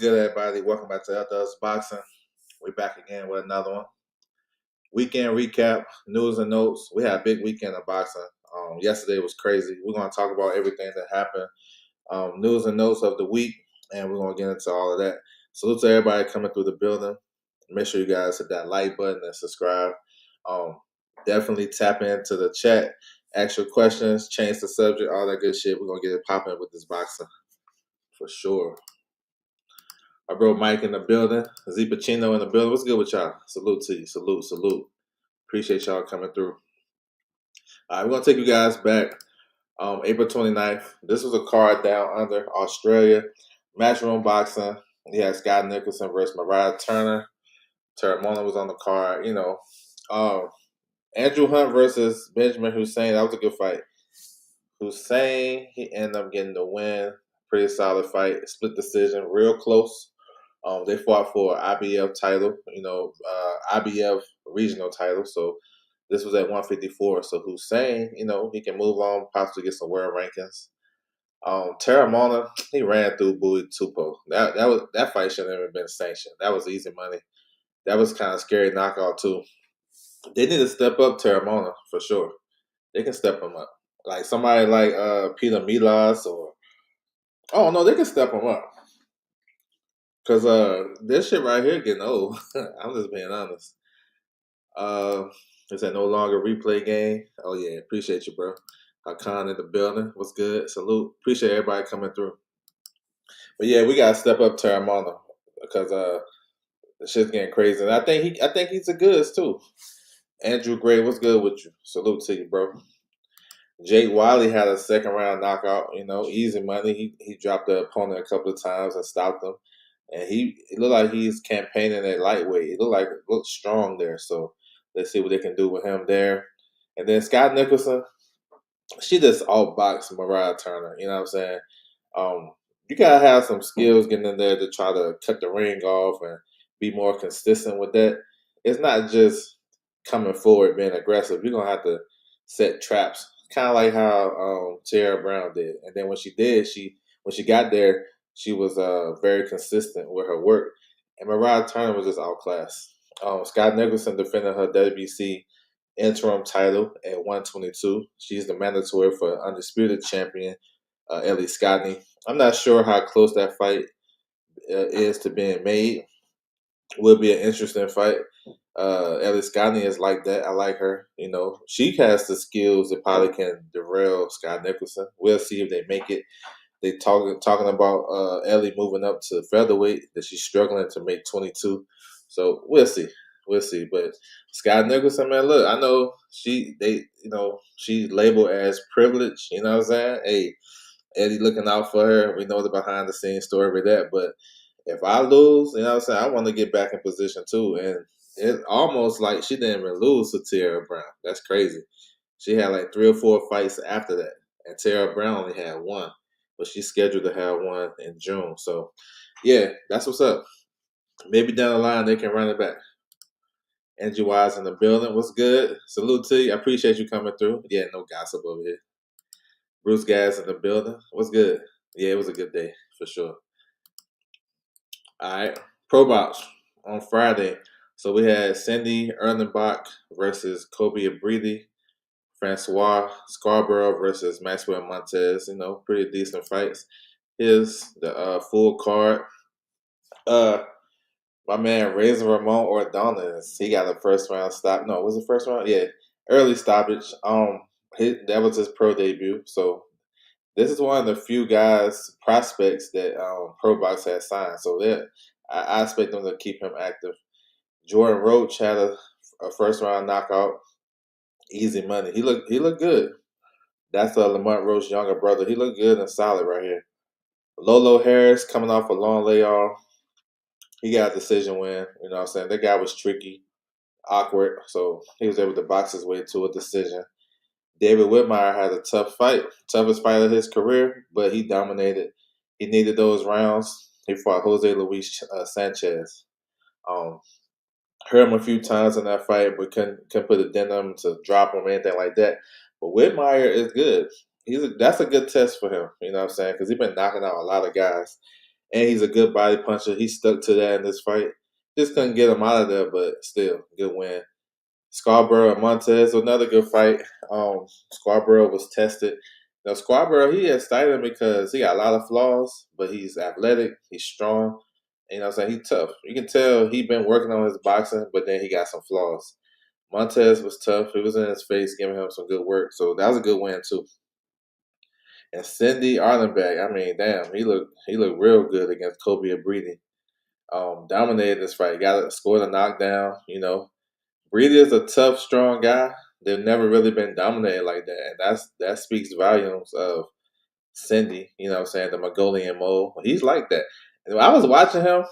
good, everybody? Welcome back to Does Boxing. We're back again with another one. Weekend recap, news and notes. We had a big weekend of boxing. Yesterday was crazy. We're going to talk about everything that happened, news and notes of the week, and we're going to get into all of that. Salute to everybody coming through the building. Make sure you guys hit that like button and subscribe. Definitely tap into the chat, ask your questions, change the subject, all that good shit. We're going to get it popping with this boxing for sure. My bro Mike in the building. Z Pacino in the building. What's good with y'all? Salute to you. Salute. Appreciate y'all coming through. All right, we're going to take you guys back. April 29th. This was a card down under Australia. Matchroom boxing. He had Scott Nicholson versus Mariah Turner. Tara Mona was on the card. Andrew Hunt versus Benjamin Hussein. That was a good fight. Hussein, he ended up getting the win. Pretty solid fight. Split decision. Real close. They fought for IBF title, IBF regional title. So this was at 154. So Hussein, he can move on, possibly get some world rankings. Tara Mona, he ran through Bowie Tupo. That fight shouldn't have even been sanctioned. That was easy money. That was kind of scary knockout too. They need to step up Tara Mona for sure. They can step him up. Like somebody like Peter Milas or they can step him up. Cause this shit right here getting old. I'm just being honest. Is that no longer replay game? Oh yeah, appreciate you, bro. Hakan in the building. What's good? Salute. Appreciate everybody coming through. But yeah, we gotta step up Tara Mona because the shit's getting crazy. And I think he's a goods too. Andrew Gray, what's good with you? Salute to you, bro. Jake Wiley had a second round knockout. Easy money. He dropped the opponent a couple of times and stopped him. And it looked like he's campaigning at lightweight. It looked strong there. So let's see what they can do with him there. And then Scott Nicholson, she just outboxed Mariah Turner. You know what I'm saying? You gotta have some skills getting in there to try to cut the ring off and be more consistent with that. It's not just coming forward being aggressive. You're gonna have to set traps, kind of like how Tara Brown did. And then when she got there, she was very consistent with her work. And Mariah Turner was just outclassed. Scott Nicholson defended her WBC interim title at 122. She's the mandatory for undisputed champion, Ellie Scotney. I'm not sure how close that fight is to being made. Will be an interesting fight. Ellie Scotney is like that. I like her. She has the skills that probably can derail Scott Nicholson. We'll see if they make it. They talking about Ellie moving up to featherweight, that she's struggling to make 22. So we'll see. But Scott Nicholson, man, look, I know she's labeled as privileged. You know what I'm saying? Hey, Eddie looking out for her. We know the behind the scenes story with that. But if I lose, you know what I'm saying, I want to get back in position too. And it's almost like she didn't even lose to Tara Brown. That's crazy. She had like 3 or 4 fights after that. And Tara Brown only had 1. But she's scheduled to have 1 in June. So, yeah, that's what's up. Maybe down the line they can run it back. Angie Wise in the building. What's good? Salute to you. I appreciate you coming through. Yeah, no gossip over here. Bruce Gas in the building. What's good? Yeah, it was a good day for sure. All right. Pro Box on Friday. So we had Cindy Erlenbach versus Kobe Abridi. Francois Scarborough versus Maxwell Montez. Pretty decent fights. Here's the full card. My man Razor Ramon Ordonez, he got a first round stop. No, was it first round? Yeah, early stoppage. That was his pro debut. So this is one of the few prospects that Pro Box has signed. So I expect them to keep him active. Jordan Roach had a first round knockout. Easy money. He looked good. That's Lamont Roach's younger brother. He looked good and solid right here. Lolo Harris coming off a long layoff. He got a decision win. You know what I'm saying? That guy was tricky, awkward, so he was able to box his way to a decision. David Whitmire had a tough fight, toughest fight of his career, but he dominated. He needed those rounds. He fought Jose Luis Sanchez. Hurt him a few times in that fight, but couldn't put a dent on him to drop him or anything like that. But Whitmire is good. That's a good test for him. You know what I'm saying? Because he's been knocking out a lot of guys. and he's a good body puncher. He stuck to that in this fight. Just couldn't get him out of there, but still, good win. Scarborough and Montez, another good fight. Scarborough was tested. Now Scarborough, he excited because he got a lot of flaws, but he's athletic, he's strong. You know what I'm saying? He's tough. You can tell he been working on his boxing, but then he got some flaws. Montez was tough. He was in his face, giving him some good work. So that was a good win too. And Cindy Arlenbeck, I mean, damn, he looked real good against Kobe Abridi. Dominated this fight. Got scored a knockdown. Breedy is a tough, strong guy. They've never really been dominated like that, and that speaks volumes of Cindy. You know what I'm saying? The Mongolian mole. He's like that. And when I was watching him,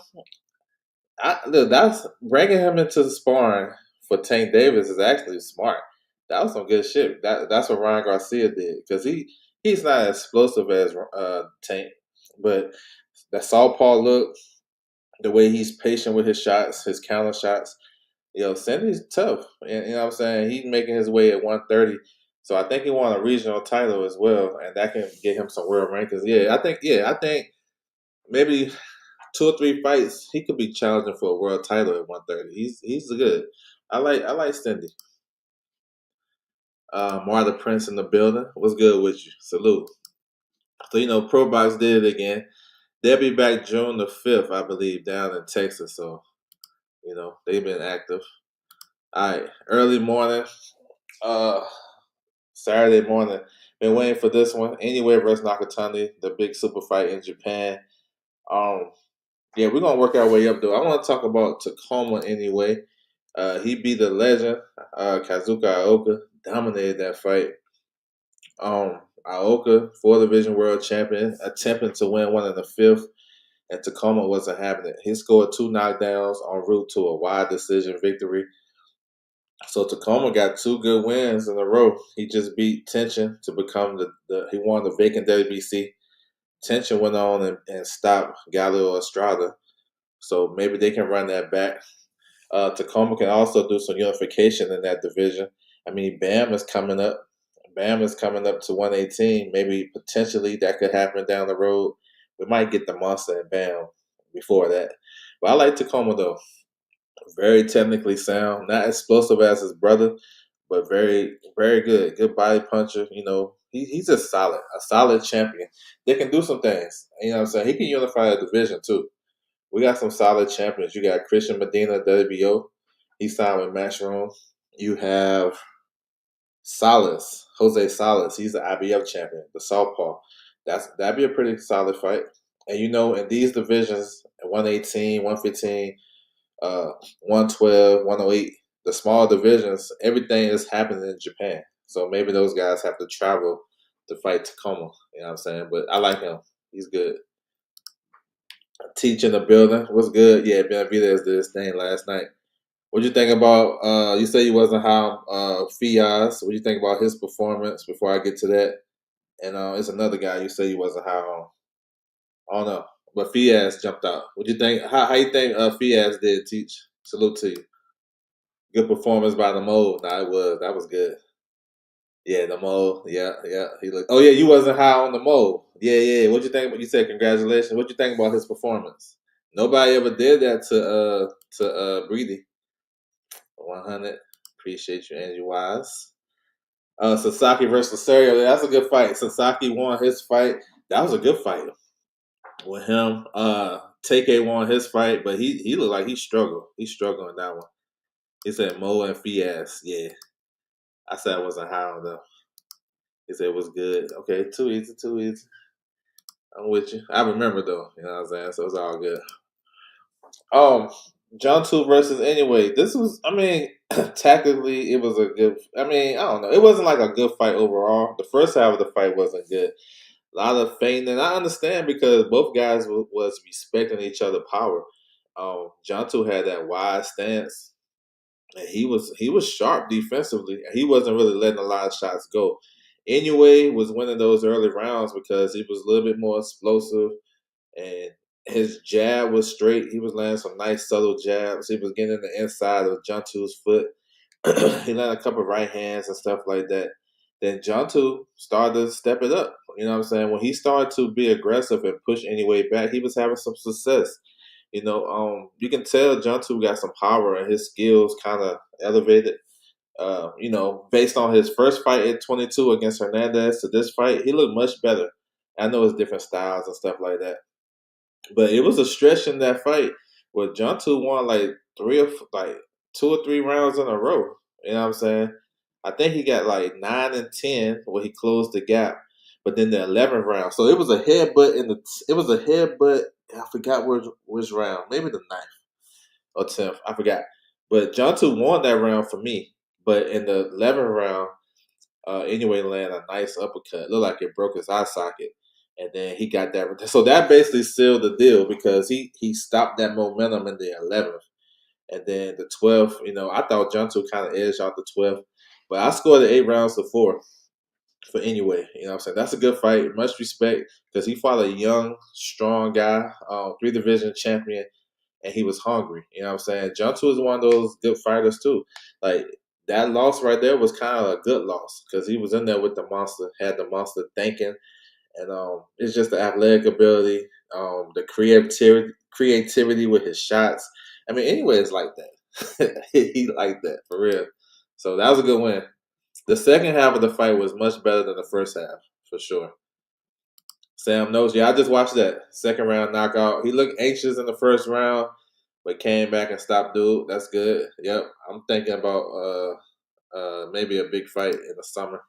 look, that's bringing him into the sparring for Tank Davis is actually smart. That was some good shit. That's what Ryan Garcia did because he's not as explosive as Tank, but that southpaw look, the way he's patient with his shots, his counter shots. Cindy's tough. And you know what I'm saying? He's making his way at 130. So I think he won a regional title as well, and that can get him some world rankings. I think maybe 2 or 3 fights he could be challenging for a world title at 130. He's good. I like Cindy. Martha Prince in the building. What's good with you? Salute. So Pro Box did it again. They'll be back June the 5th, I believe, down in Texas. So they've been active. All right, early morning, Saturday morning. Been waiting for this one. Anyway, versus Nakatani, the big super fight in Japan. Yeah, we're gonna work our way up though. I want to talk about Tacoma anyway. He beat the legend, Kazuka Aoka, dominated that fight. Aoka, 4 division world champion, attempting to win one in the 5th, and Tacoma wasn't having it. He scored 2 knockdowns en route to a wide decision victory. So Tacoma got 2 good wins in a row. He just beat Tension to become he won the vacant WBC. Tension went on and stopped Galio Estrada. So maybe they can run that back. Tacoma can also do some unification in that division. I mean, Bam is coming up. Bam is coming up to 118. Maybe potentially that could happen down the road. We might get the Monster and Bam before that. But I like Tacoma though. Very technically sound, not explosive as his brother, but very, very good. Good body puncher. He's just a solid champion. They can do some things. You know what I'm saying? He can unify a division too. We got some solid champions. You got Christian Medina, WBO. He signed with Matchroom. You have Jose Salas. He's the IBF champion, the Southpaw. That'd be a pretty solid fight. And in these divisions, 118, 115, 112, 108, the small divisions, everything is happening in Japan. So maybe those guys have to travel to fight Tacoma. You know what I'm saying? But I like him. He's good. Teach in the building. What's good? Yeah, Benavidez did his thing last night. What'd you think about, you say you wasn't high on Fiaz. What'd you think about his performance before I get to that? And it's another guy you say you wasn't high on. I don't know. But Fiaz jumped out. What'd you think? How you think Fiaz did, Teach? Salute to you. Good performance by the mole. Nah, it was. That was good. Yeah, the mole. Yeah, yeah. He looked. Oh yeah, you wasn't high on the mole. Yeah, yeah. What you think? You said congratulations. What you think about his performance? Nobody ever did that to Breedy. 100. Appreciate you, Angie Wise. Sasaki versus Serio. That's a good fight. Sasaki won his fight. That was a good fight with him. Take won his fight, but he looked like he struggled. He struggled in that one. He said Mo and Fias. Yeah. I said I wasn't high on them. He said it was good. Okay, too easy, too easy. I'm with you. I remember though, you know what I'm saying? So it's all good. John 2 versus anyway. This was, tactically, it was a good. I don't know. It wasn't like a good fight overall. The first half of the fight wasn't good. A lot of feigning. I understand because both guys was respecting each other power. John 2 had that wide stance, and he was sharp defensively. He wasn't really letting a lot of shots go. Anyway, was winning those early rounds because he was a little bit more explosive, and his jab was straight. He was landing some nice subtle jabs. He was getting the inside of Juntu's foot. He landed a couple of right hands and stuff like that. then Jontu started to step it up. You know what I'm saying? When he started to be aggressive and push anyway back, he was having some success. You can tell Jontu got some power and his skills kind of elevated. Based on his first fight in 22 against Hernandez to this fight, he looked much better. I know it's different styles and stuff like that, but it was a stretch in that fight where Jontu won like like 2 or 3 rounds in a row. You know what I'm saying? I think he got like 9 and 10 where he closed the gap, but then the 11th round. So it was a headbutt It was a headbutt. I forgot which round. Maybe the ninth or 10th. I forgot. But Jontu won that round for me. But in the 11th round, anyway, land a nice uppercut. Looked like it broke his eye socket, and then he got that. So that basically sealed the deal because he stopped that momentum in the 11th, and then the 12th. I thought Junto kind of edged out the 12th, but I scored the 8 rounds to 4 for anyway. You know what I'm saying? That's a good fight. Much respect because he fought a young, strong guy, 3 division champion, and he was hungry. You know what I'm saying? Junto is one of those good fighters too. Like that loss right there was kind of a good loss because he was in there with the monster, had the monster thinking, and it's just the athletic ability, the creativity with his shots. I mean, anyway, it's like that. He liked that for real. So that was a good win. The second half of the fight was much better than the first half for sure. Sam knows. Yeah, I just watched that second round knockout. He looked anxious in the first round, but came back and stopped dude. That's good. Yep. I'm thinking about maybe a big fight in the summer.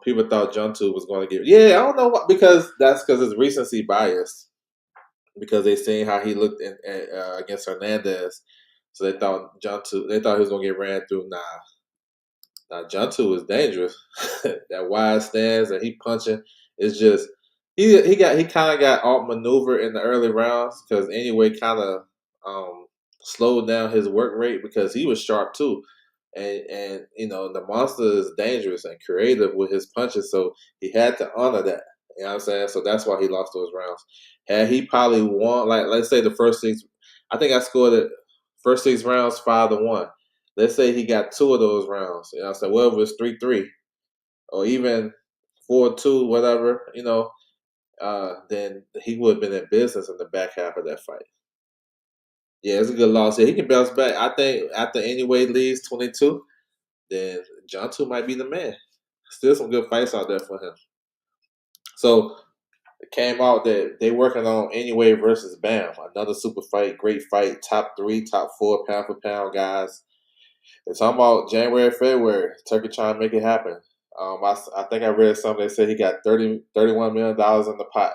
People thought Juntu was going to get. Yeah, I don't know why, because it's recency bias. Because they seen how he looked against Hernandez, so they thought he was going to get ran through. Now Juntu is dangerous. That wide stance and he punching. It's just he kind of got outmaneuvered in the early rounds because anyway kind of slowed down his work rate because he was sharp too, and the monster is dangerous and creative with his punches, so he had to honor that. You know what I'm saying? So that's why he lost those rounds. Had he probably won, like let's say the first 6, I think I scored it first 6 rounds 5-1. Let's say he got 2 of those rounds. You know what I'm saying? Whether it's 3-3 or even 4-2, whatever, then he would have been in business in the back half of that fight. Yeah, it's a good loss. Yeah, he can bounce back. I think after anyway leaves 22, then Jontu might be the man. Still some good fights out there for him. So it came out that they working on anyway versus Bam, another super fight, great fight, top 3, top 4 pound for pound guys. It's talking about January, February. Turkey trying to make it happen. I think I read something that said he got $31 million in the pot.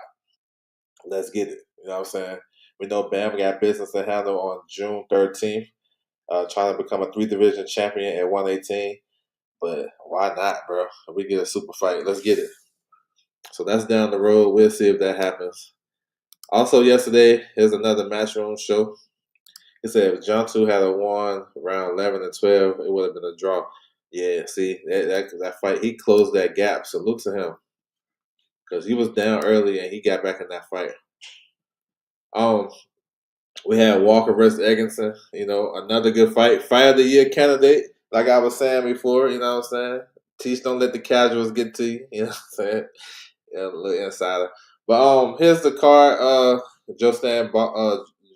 Let's get it. You know what I'm saying? We know Bam got business to handle on June 13th, trying to become a 3 division champion at 118. But why not, bro? We get a super fight. Let's get it. So that's down the road. We'll see if that happens. Also, yesterday, here's another Matchroom show. It said if Jontu had won round 11 and 12, it would have been a draw. Yeah, see, that fight, he closed that gap. Salute to him. Because he was down early and he got back in that fight. We had Walker versus Egginson. Another good fight. Fight of the year candidate. Like I was saying before, you know what I'm saying? Teach, don't let the casuals get to you. You know what I'm saying? Yeah, a little insider. But here's the card.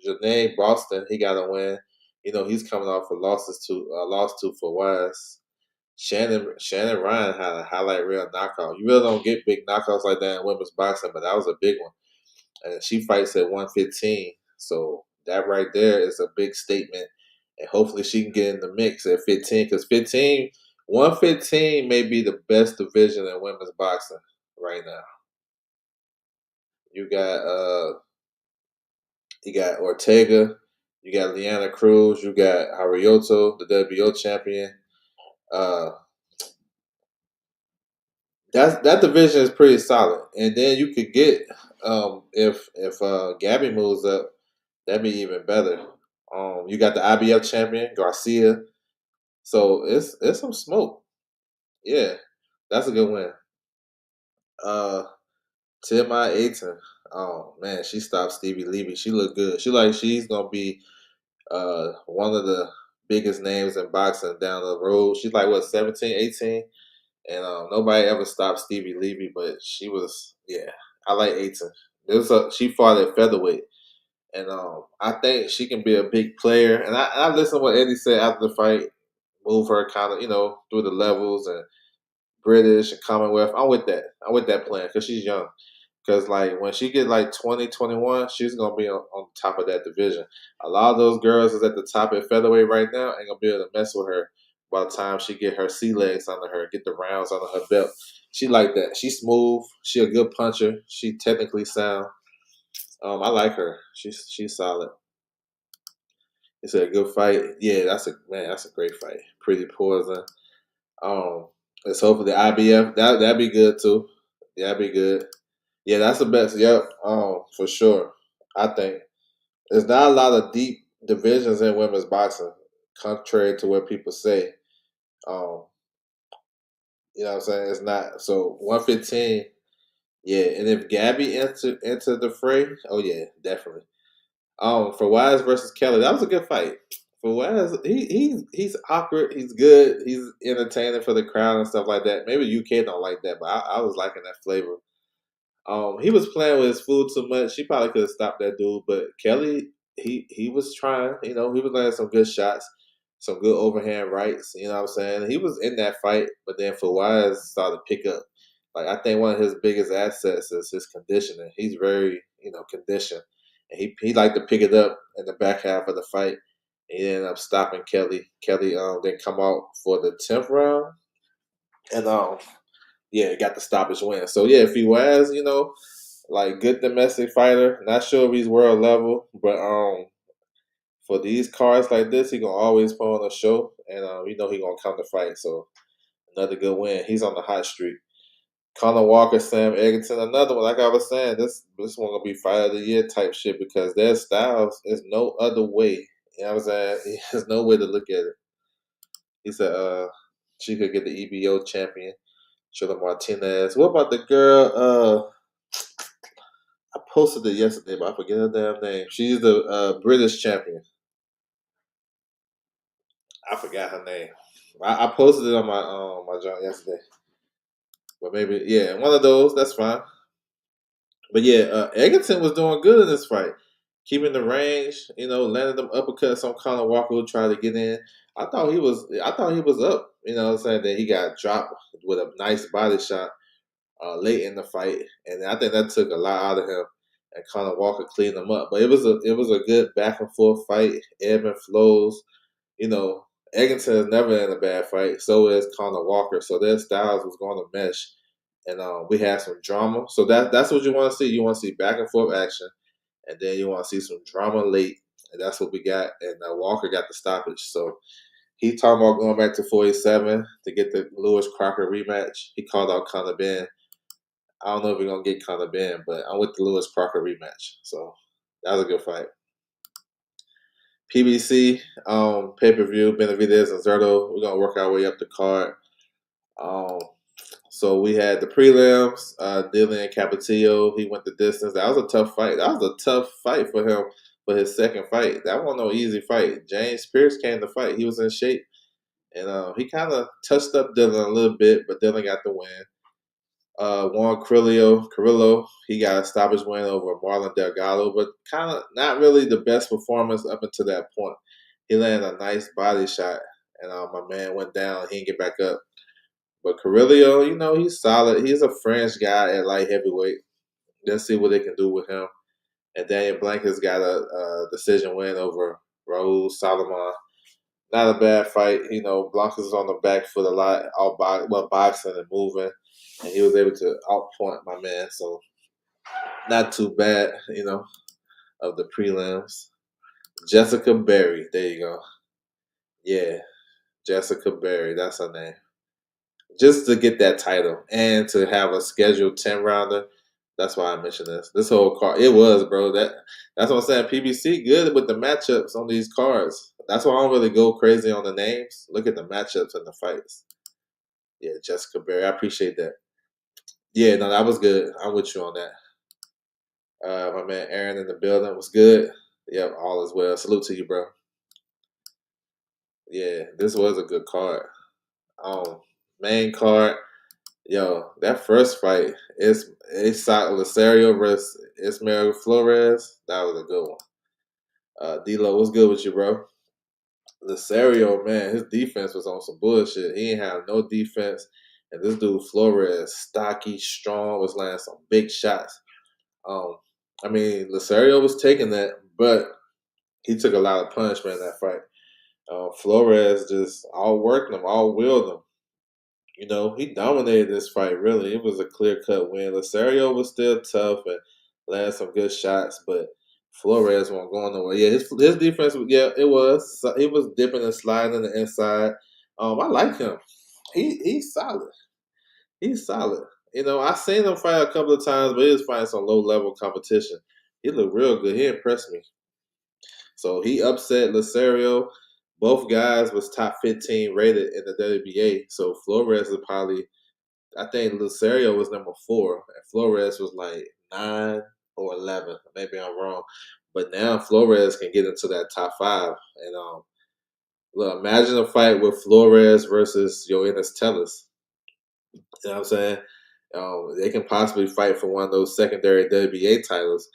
Janae Boston, he got a win. He's coming off a loss to for Wise. Shannon Ryan had a highlight reel knockout. You really don't get big knockouts like that in women's boxing, but that was a big one. And she fights at 115. So that right there is a big statement. And hopefully she can get in the mix at 15. Because 115 may be the best division in women's boxing right now. You got Ortega, you got Liana Cruz, you got Harioto, the WBO champion. That division is pretty solid, and then you could get if Gabby moves up, that'd be even better. You got the IBF champion Garcia, so it's some smoke. Yeah, that's a good win. Timai Ayton, oh man, she stopped Stevie Levy. She looked good. She's gonna be one of the biggest names in boxing down the road. She's like what 17, 18. And nobody ever stopped Stevie Levy, but she was, yeah. I like Aiton. She fought at featherweight, and I think she can be a big player. And I listened to what Eddie said after the fight, move her kind of, through the levels and British and Commonwealth. I'm with that. I'm with that plan because she's young. Because like when she get like 20, 21, she's gonna be on top of that division. A lot of those girls is at the top at featherweight right now ain't gonna be able to mess with her by the time she get her sea legs under her, get the rounds under her belt. She like that. She smooth. She a good puncher. She technically sound. I like her. She's solid. It's a good fight. Yeah, that's a great fight. Pretty Poison. Um, let's hope for the IBF. That'd be good too. Yeah, that'd be good. Yeah, that's the best. Yep. For sure. I think there's not a lot of deep divisions in women's boxing, contrary to what people say. Um, you know what I'm saying? It's not so 115. Yeah, and if Gabby entered the fray, oh yeah, definitely. For Wise versus Kelly, that was a good fight. For Wise, he's awkward. He's good. He's entertaining for the crowd and stuff like that. Maybe UK don't like that, but I was liking that flavor. He was playing with his food too much. She probably could have stopped that dude, but Kelly, he was trying. He was landing some good shots, some good overhand rights. You know what I'm saying? He was in that fight, but then Fawaz started to pick up. Like I think one of his biggest assets is his conditioning. He's very conditioned, and he liked to pick it up in the back half of the fight. He ended up stopping Kelly. Kelly then come out for the 10th round, and yeah, got the stoppage win. So yeah, if he was, like good domestic fighter, not sure if he's world level, but for these cards like this, he gonna always put on a show, and he gonna come to fight. So another good win. He's on the hot streak. Conor Walker, Sam Egerton, another one. Like I was saying, this one gonna be fight of the year type shit because their styles is no other way. You know what I'm saying? There's no way to look at it. He said she could get the EBO champion. Shola Martinez. What about the girl? I posted it yesterday, but I forget her damn name. She's the British champion. I forgot her name. I posted it on my joint yesterday. But maybe one of those. That's fine. But yeah, Egerton was doing good in this fight, keeping the range. Landing them uppercuts on Conor Walker who tried to get in. I thought he was up. You know what I'm saying? That he got dropped with a nice body shot late in the fight, and I think that took a lot out of him. And Conor Walker cleaned him up, but it was a good back and forth fight, ebb and flows. Egerton is never in a bad fight. So is Conor Walker. So their styles was going to mesh, and we had some drama. So that's what you want to see. You want to see back and forth action, and then you want to see some drama late, and that's what we got. And Walker got the stoppage. So he talking about going back to 47 to get the Lewis Crocker rematch. He called out Conor Ben. I don't know if we're gonna get Conor Ben, but I'm with the Lewis Crocker rematch. So that was a good fight. PBC pay per view Benavidez and Zerto. We're gonna work our way up the card. Um, so we had the prelims. Dylan Capetillo. He went the distance. That was a tough fight. That was a tough fight for him for his second fight. That wasn't no easy fight. James Pierce came to fight. He was in shape, and he kind of touched up Dylan a little bit, but Dylan got the win. Juan Carrillo, he got a stoppage win over Marlon Delgado, but kind of not really the best performance up until that point. He landed a nice body shot, and my man went down. He didn't get back up. But Carrillo, he's solid. He's a French guy at light heavyweight. Let's see what they can do with him. And Daniel Blanca's got a decision win over Raul Solomon. Not a bad fight. Blanca's on the back foot a lot, boxing and moving, and he was able to outpoint my man. So not too bad, of the prelims. Jessica Berry, there you go. Yeah, Jessica Berry, that's her name. Just to get that title and to have a scheduled 10 rounder. That's why I mentioned this. This whole card, it was, bro. That's what I'm saying. PBC good with the matchups on these cards. That's why I don't really go crazy on the names. Look at the matchups and the fights. Yeah, Jessica Berry. I appreciate that. Yeah, no, that was good. I'm with you on that. My man Aaron in the building was good. Yep, all is well. Salute to you, bro. Yeah, this was a good card. Main card. Yo, that first fight, it's Losario versus Ismael Flores. That was a good one. D-Lo, what's good with you, bro? Losario, man, his defense was on some bullshit. He ain't have no defense. And this dude Flores, stocky, strong, was landing some big shots. Um, I mean, Losario was taking that, but he took a lot of punishment in that fight. Flores just outworked him, outwilled him. You know, he dominated this fight, really. It was a clear cut win. Losario was still tough and landed some good shots, but Flores wasn't going nowhere. Yeah, his defense, yeah, it was. He was dipping and sliding in the inside. I like him. He's solid. He's solid. You know, I seen him fight a couple of times, but he was fighting some low level competition. He looked real good. He impressed me. So he upset Losario. Both guys was top 15 rated in the WBA. So Flores is probably, I think Losario was number 4, and Flores was like 9 or 11. Maybe I'm wrong, but now Flores can get into that top 5. And look, imagine a fight with Flores versus Yoenis Tellez. You know what I'm saying? They can possibly fight for one of those secondary WBA titles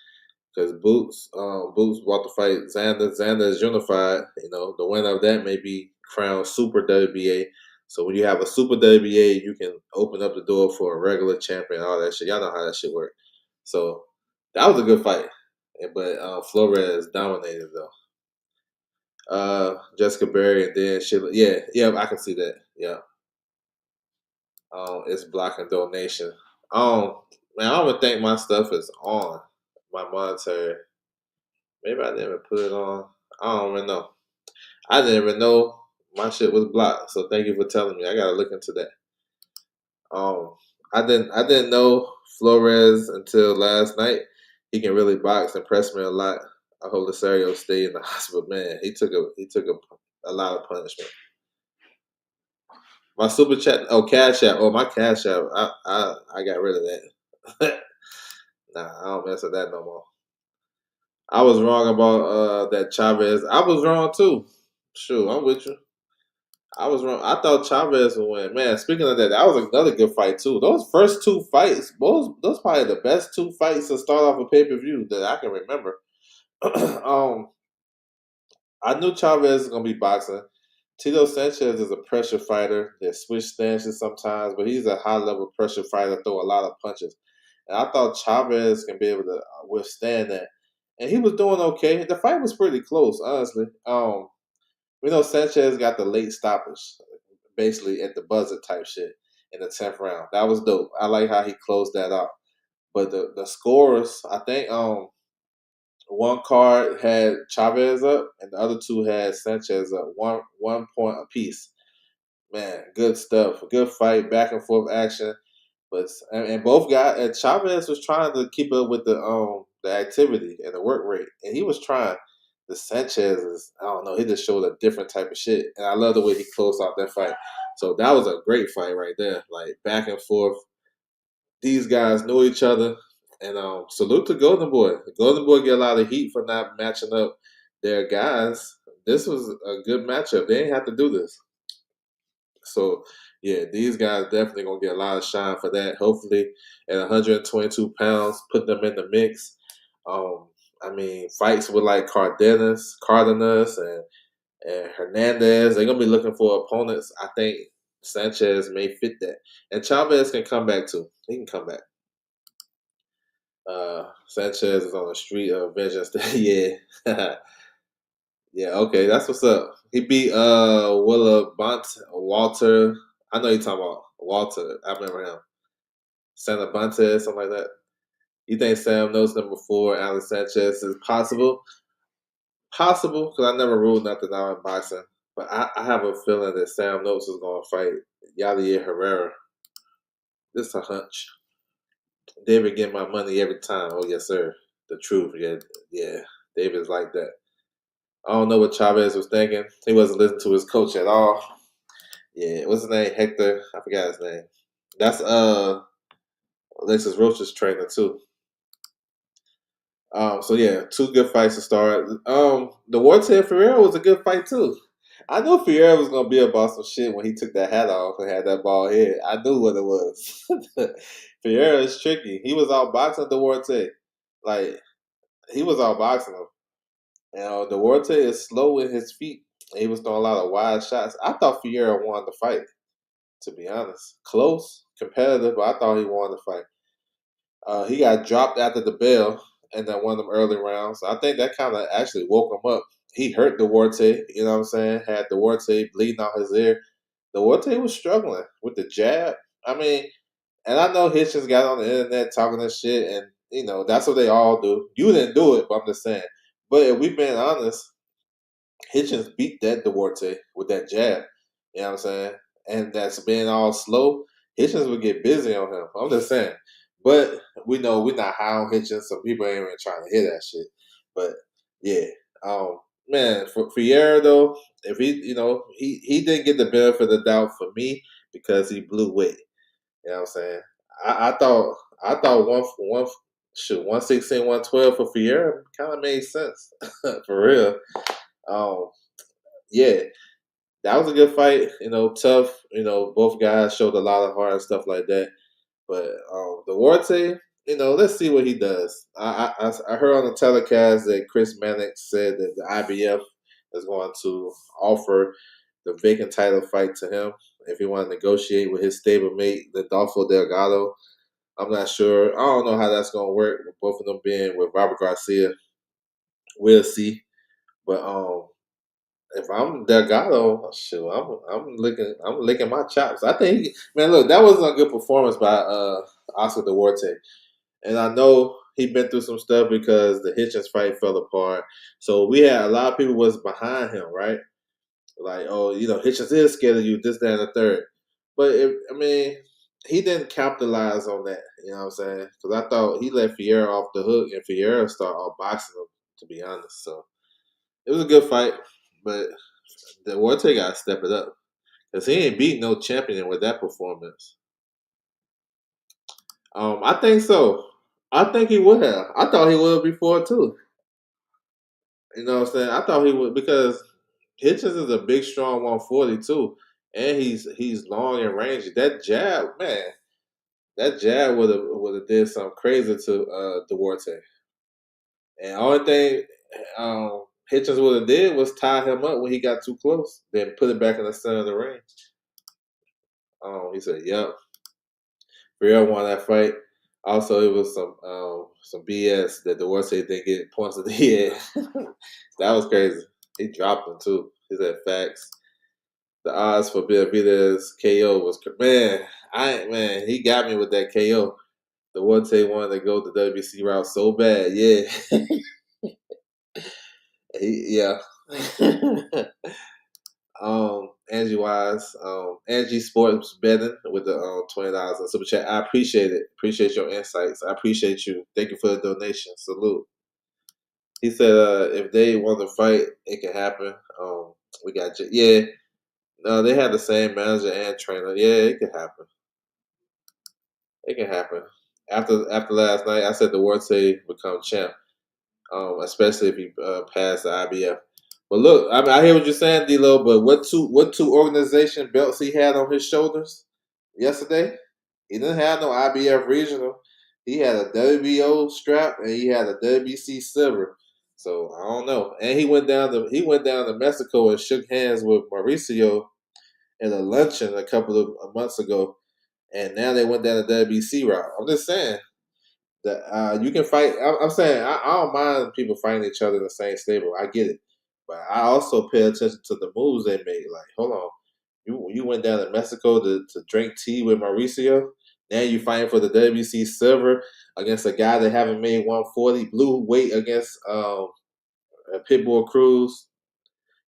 because Boots about to fight Xander. Xander is unified. You know, the winner of that may be crowned Super WBA. So when you have a Super WBA, you can open up the door for a regular champion, all that shit. Y'all know how that shit works. So that was a good fight, but Flores dominated though. Jessica Berry and then she, yeah, I can see that. Yeah, it's blocking donation. Man, I don't even think my stuff is on my monetary. Maybe I didn't even put it on. I don't even know. I didn't even know my shit was blocked. So thank you for telling me. I gotta look into that. Um, I didn't know Flores until last night. He can really box, impressed me a lot. I hope Losario stay in the hospital. Man, he took a lot of punishment. My super chat, Cash App. Oh, my Cash App. I got rid of that. Nah, I don't mess with that no more. I was wrong about that Chavez. I was wrong too. Sure, I'm with you. I was wrong. I thought Chavez would win. Man, speaking of that, that was another good fight too. Those first 2 fights, those probably the best 2 fights to start off a pay per view that I can remember. um, I knew Chavez was gonna be boxing. Tito Sanchez is a pressure fighter that switch stances sometimes, but he's a high level pressure fighter, throw a lot of punches. And I thought Chavez can be able to withstand that. And he was doing okay. The fight was pretty close, honestly. We know Sanchez got the late stoppage, basically at the buzzer type shit in the 10th round. That was dope. I like how he closed that out. But the scores, I think one card had Chavez up and the other 2 had Sanchez up. One point apiece. Man, good stuff. A good fight, back and forth action. But and both guys, and Chavez was trying to keep up with the activity and the work rate, and he was trying. The Sanchez is, I don't know, he just showed a different type of shit, and I love the way he closed out that fight. So that was a great fight right there, like back and forth. These guys knew each other, and salute to Golden Boy. Golden Boy get a lot of heat for not matching up their guys. This was a good matchup. They didn't have to do this. So yeah, these guys definitely gonna get a lot of shine for that. Hopefully, at 122 pounds, put them in the mix. I mean, fights with like Cardenas, and Hernandez, they're gonna be looking for opponents. I think Sanchez may fit that, and Chavez can come back too. He can come back. Sanchez is on the street of vengeance. Yeah, yeah. Okay, that's what's up. He beat Walter. I know you're talking about Walter. I remember him. Santa Bunte, something like that. You think Sam knows number 4, Alex Sanchez is possible? Possible, because I never ruled nothing out in boxing. But I have a feeling that Sam Notes is going to fight Yair Herrera. This is a hunch. David get my money every time. Oh, yes, sir. The truth. Yeah. David's like that. I don't know what Chavez was thinking. He wasn't listening to his coach at all. Yeah, what's his name? Hector. I forgot his name. That's Alexis Roach's trainer, too. So yeah, 2 good fights to start. The Warte Ferreira was a good fight too. I knew Fierro was gonna be about some shit when he took that hat off and had that bald head. I knew what it was. Fierro is tricky. He was outboxing Duarte. Like he was outboxing him. You know, Duarte is slow with his feet. He was throwing a lot of wide shots. I thought Fierro won the fight, to be honest. Close, competitive, but I thought he won the fight. He got dropped after the bell and then one of them early rounds. I think that kind of actually woke him up. He hurt Duarte, you know what I'm saying? Had Duarte bleeding out his ear. Duarte was struggling with the jab. I mean, and I know Hitchens got on the internet talking that shit, and you know that's what they all do. You didn't do it, but I'm just saying. But if we being honest, Hitchens beat that Duarte with that jab. You know what I'm saying? And that's being all slow. Hitchens would get busy on him. I'm just saying. But we know we're not high on Hitchens, so people ain't even trying to hear that shit. But yeah. Man, for Fiera though, if he he didn't get the benefit of the doubt for me because he blew weight. You know what I'm saying? I thought one shoot 116, 112 for Fiera kind of made sense. For real. Um yeah, that was a good fight. You know, tough. You know, both guys showed a lot of heart and stuff like that. But Duarte, you know, let's see what he does. I heard on the telecast that Chris Mannix said that the IBF is going to offer the vacant title fight to him if he want to negotiate with his stablemate, Adolfo Delgado. I'm not sure. I don't know how that's going to work with both of them being with Robert Garcia. We'll see. But if I'm Delgado, shoot, I'm licking my chops. I think, man, look, that wasn't a good performance by Oscar Duarte, and I know he been through some stuff because the Hitchens fight fell apart. So we had a lot of people was behind him, right? Like, oh, you know, Hitchens is scared of you, this, that, and the third. But I mean, he didn't capitalize on that. You know what I'm saying? Because I thought he let Fiera off the hook, and Fiera started outboxing him. To be honest, so it was a good fight, but Duarte got to step it up because he ain't beat no champion with that performance. I think so. I think he would have. I thought he would before too. You know what I'm saying? I thought he would because Hitchens is a big, strong 140 too, and he's long and rangy. That jab, man, that jab would have did something crazy to Duarte. And only thing Hitchens would have did was tie him up when he got too close, then put it back in the center of the ring. He said, "Yep." Real won that fight. Also, it was some BS that Duarte didn't get points of the head. That was crazy. He dropped him too. He said facts. The odds for Benavidez KO was man. He got me with that KO. Duarte wanted to go the WBC route so bad. Yeah, yeah. Angie Wise, Angie Sports Betting with the $20 in super chat. I appreciate it. Appreciate your insights. I appreciate you. Thank you for the donation. Salute. He said, if they want to fight, it can happen. We got you. Yeah. No, they had the same manager and trainer. Yeah, it can happen. It can happen. After last night, I said the Duarte become champ. Especially if he passed the IBF. But look, I mean, I hear what you're saying, D'Lo. But what two organization belts he had on his shoulders yesterday? He didn't have no IBF regional. He had a WBO strap and he had a WBC silver. So I don't know. And he went down to Mexico and shook hands with Mauricio at a luncheon a couple of months ago. And now they went down the WBC route. I'm just saying that you can fight. I'm saying I don't mind people fighting each other in the same stable. I get it, but I also pay attention to the moves they made. Like, hold on, you went down to Mexico to drink tea with Mauricio. Now you fighting for the WBC silver against a guy that haven't made 140, blew weight against Pitbull Cruz.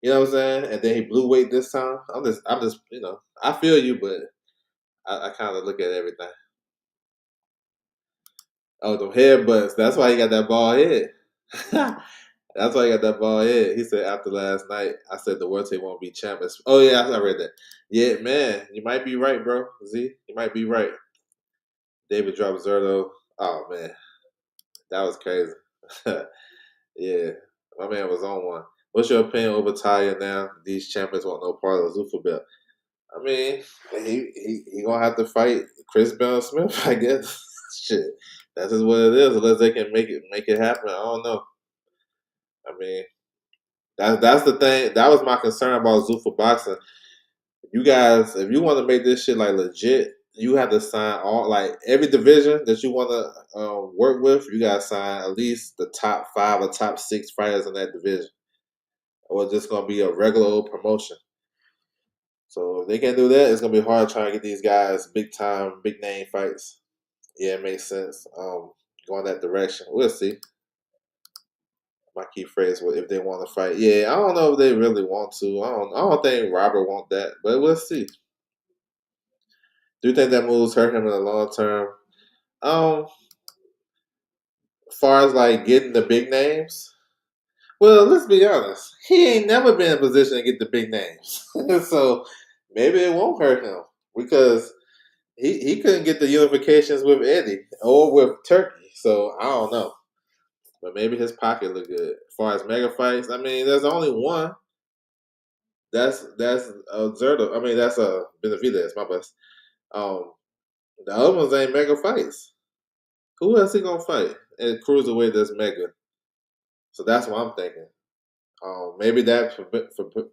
You know what I'm saying? And then he blew weight this time. I'm just, I feel you, but I kind of look at everything. Oh, the headbutts. That's why he got that bald head. That's why he got that bald head. He said after last night, I said the Duarte won't be champ. Oh yeah, I read that. Yeah, man, you might be right, bro. Z, you might be right. David dropped Zerto. Oh man, that was crazy. Yeah, my man was on one. What's your opinion over Taya now? These champions want no part of the Zuffa belt. I mean, he gonna have to fight Chris Bell Smith, I guess. Shit, that's just what it is. Unless they can make it happen, I don't know. I mean, that's the thing. That was my concern about Zuffa boxing. You guys, if you want to make this shit like legit, you have to sign all like every division that you want to work with. You gotta sign at least the top 5 or top 6 fighters in that division, or it's just gonna be a regular old promotion. So if they can't do that, it's gonna be hard trying to get these guys big time, big name fights. Yeah, it makes sense. Going that direction. We'll see. My key phrase was if they want to fight. Yeah, I don't know if they really want to. I don't think Robert want that, but we'll see. Do you think that moves hurt him in the long term? Um, as far as like getting the big names, well, let's be honest. He ain't never been in a position to get the big names, so maybe it won't hurt him because he couldn't get the unifications with Eddie or with Turkey. So I don't know, but maybe his pocket look good. As far as mega fights, I mean, there's only one. That's Zerto. I mean, that's Benavidez. My best. Um, the other ones ain't mega fights. Who else he gonna fight and cruiserweight that's mega? So that's what I'm thinking. Maybe that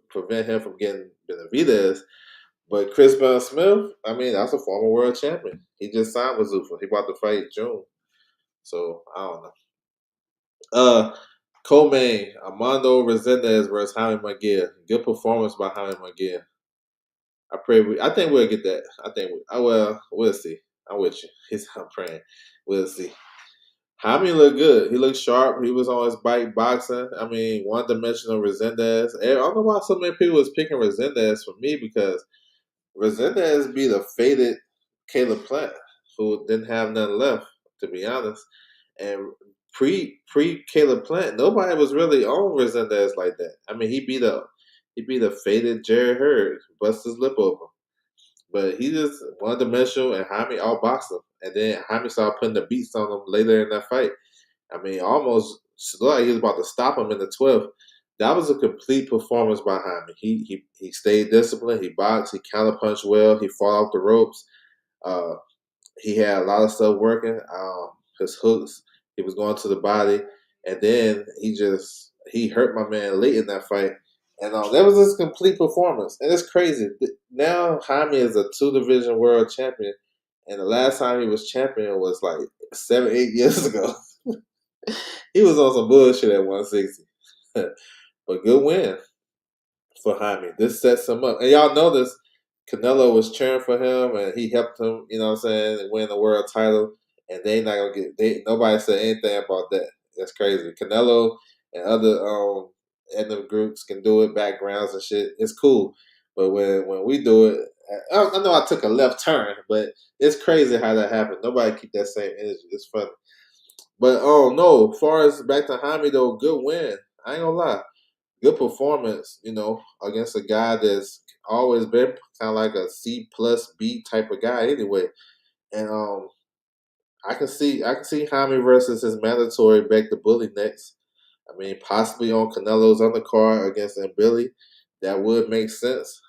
prevent him from getting Benavidez. But Chris Bell Smith, I mean, that's a former world champion. He just signed with Zuffa. He about to fight June. So I don't know. Co-main, Armando Resendez versus Jaime Munguia. Good performance by Jaime Munguia. I think we'll get that. We'll see. I'm with you. I'm praying. We'll see. Jaime looked good. He looked sharp. He was on his bike boxing. I mean, one-dimensional Resendez. I don't know why so many people was picking Resendez for me because Resendez be the faded Caleb Plant, who didn't have nothing left, to be honest. And pre Caleb Plant, nobody was really on Resendez like that. I mean, he beat a faded Jerry Hurd, bust his lip open. But he just one dimensional and Jaime outboxed him. And then Jaime started putting the beats on him later in that fight. I mean, almost looked like he was about to stop him in the 12th. That was a complete performance by Jaime. He stayed disciplined. He boxed. He counterpunched well. He fought off the ropes. Uh, he had a lot of stuff working. His hooks. He was going to the body, and then he hurt my man late in that fight. And that was his complete performance. And it's crazy. Now Jaime is a 2-division world champion, and the last time he was champion was like 7, 8 years ago. He was on some bullshit at 160. But good win for Jaime. This sets him up. And y'all know this. Canelo was cheering for him and he helped him, you know what I'm saying, win the world title. And they not gonna nobody said anything about that. That's crazy. Canelo and other ethnic groups can do it, backgrounds and shit. It's cool. But when we do it, I know I took a left turn, but it's crazy how that happened. Nobody keep that same energy. It's funny. But no, as far as back to Jaime though, good win. I ain't gonna lie. Good performance, against a guy that's always been kind of like a C plus B type of guy anyway. And I can see Jaime versus his mandatory Beg the Bully next. I mean, possibly on Canelo's undercard against Billy. That would make sense.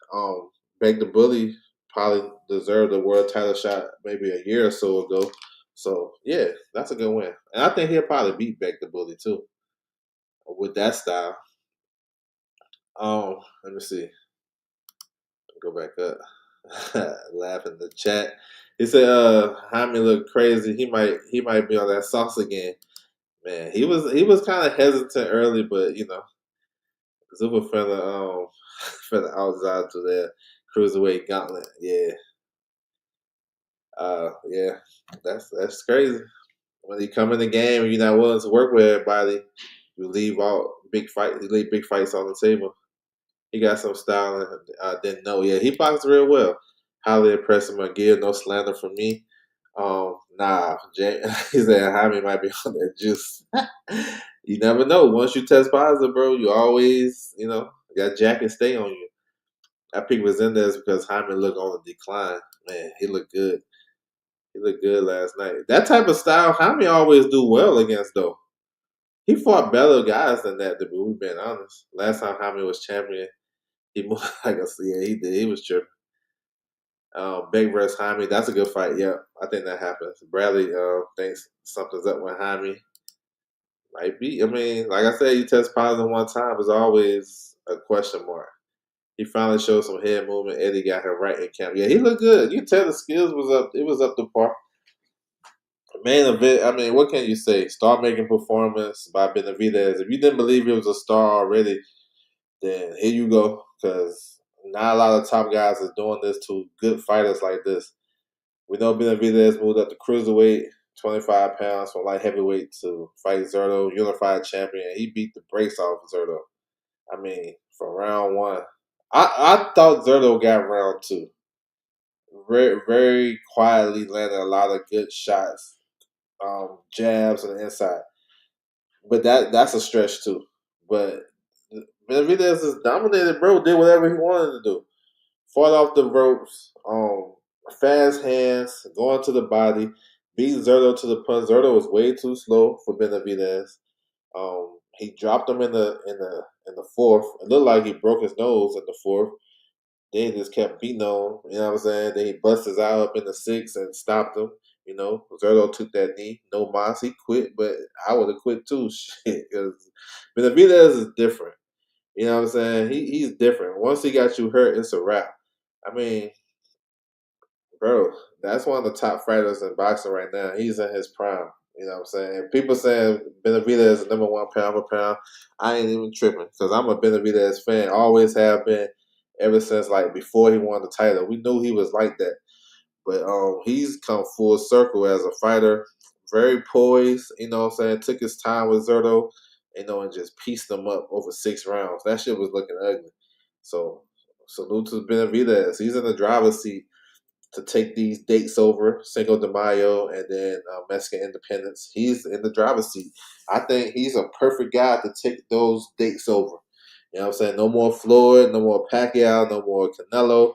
Beg the Bully probably deserved a world title shot maybe a year or so ago. So yeah, that's a good win. And I think he'll probably beat Beg the Bully too with that style. Let me see. Go back up. Laugh in the chat. He said Jaime looked crazy. He might be on that sauce again. Man, he was kind of hesitant early, but Zuba finna outside to that cruiserweight gauntlet. Yeah. Yeah. That's crazy. When you come in the game and you're not willing to work with everybody, you leave big fights on the table. He got some style and I didn't know. Yeah, he boxed real well. Highly impressive McGill. No slander from me. Nah, he said Jaime might be on that juice. You never know. Once you test positive, bro, you always, got Jack and stay on you. I picked Resendez because Jaime looked on the decline. Man, he looked good. He looked good last night. That type of style, Jaime always do well against though. He fought better guys than that, to be being honest. Last time Jaime was champion, he moved like a yeah, he did. He was tripping. Big versus Jaime, that's a good fight. Yeah, I think that happens. Bradley thinks something's up with Jaime. Might be. I mean, like I said, you test positive one time is always a question mark. He finally showed some head movement. Eddie got him right in camp. Yeah, he looked good. You can tell the skills was up. It was up to par. Main event. I mean, what can you say? Star making performance by Benavidez. If you didn't believe he was a star already, then here you go. Because not a lot of top guys is doing this to good fighters like this. We know Benavidez moved up to cruiserweight, 25 pounds from light heavyweight to fight Zurdo, unified champion. He beat the brakes off Zurdo. I mean, from round one. I thought Zurdo got round two. Very, very quietly landed a lot of good shots, jabs on the inside. But that's a stretch too. But Benavidez is dominated, bro. Did whatever he wanted to do. Fought off the ropes, fast hands, going to the body, beat Zurdo to the punch. Zurdo was way too slow for Benavidez. He dropped him in the fourth. It looked like he broke his nose in the fourth. Then he just kept beating on him, you know what I'm saying? Then he bust his eye up in the sixth and stopped him. You know, Zurdo took that knee. No mas, he quit, but I would have quit too. Shit, because Benavidez is different. You know what I'm saying? He's different. Once he got you hurt, it's a wrap. I mean, bro, that's one of the top fighters in boxing right now. He's in his prime. You know what I'm saying? People saying Benavidez is number one pound for pound. I ain't even tripping because I'm a Benavidez fan. Always have been ever since like before he won the title. We knew he was like that. But he's come full circle as a fighter. Very poised, you know what I'm saying? Took his time with Zurdo, and just pieced him up over 6 rounds. That shit was looking ugly. So salute to Benavidez. He's in the driver's seat to take these dates over, Cinco de Mayo and then Mexican Independence. He's in the driver's seat. I think he's a perfect guy to take those dates over. You know what I'm saying? No more Floyd, no more Pacquiao, no more Canelo.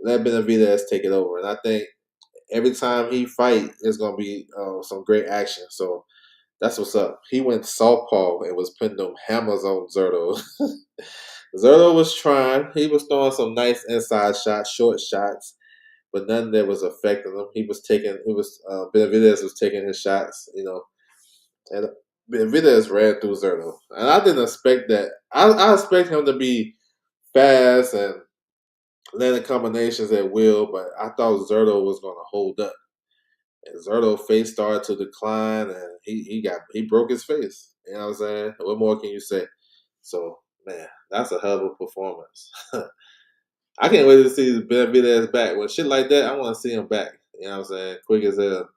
Let Benavidez take it over. And I think every time he fight, there's going to be some great action. So that's what's up. He went southpaw and was putting them hammers on Zurdo. Zurdo was trying. He was throwing some nice inside shots, short shots, but none that was affecting him. Benavidez was taking his shots, and Benavidez ran through Zurdo, and I didn't expect that. I expect him to be fast and landing combinations at will, but I thought Zurdo was going to hold up. And Zurdo face started to decline, and he broke his face. You know what I'm saying? What more can you say? So man, that's a hell of a performance. I can't wait to see Benavidez back. When shit like that, I want to see him back. You know what I'm saying? Quick as hell.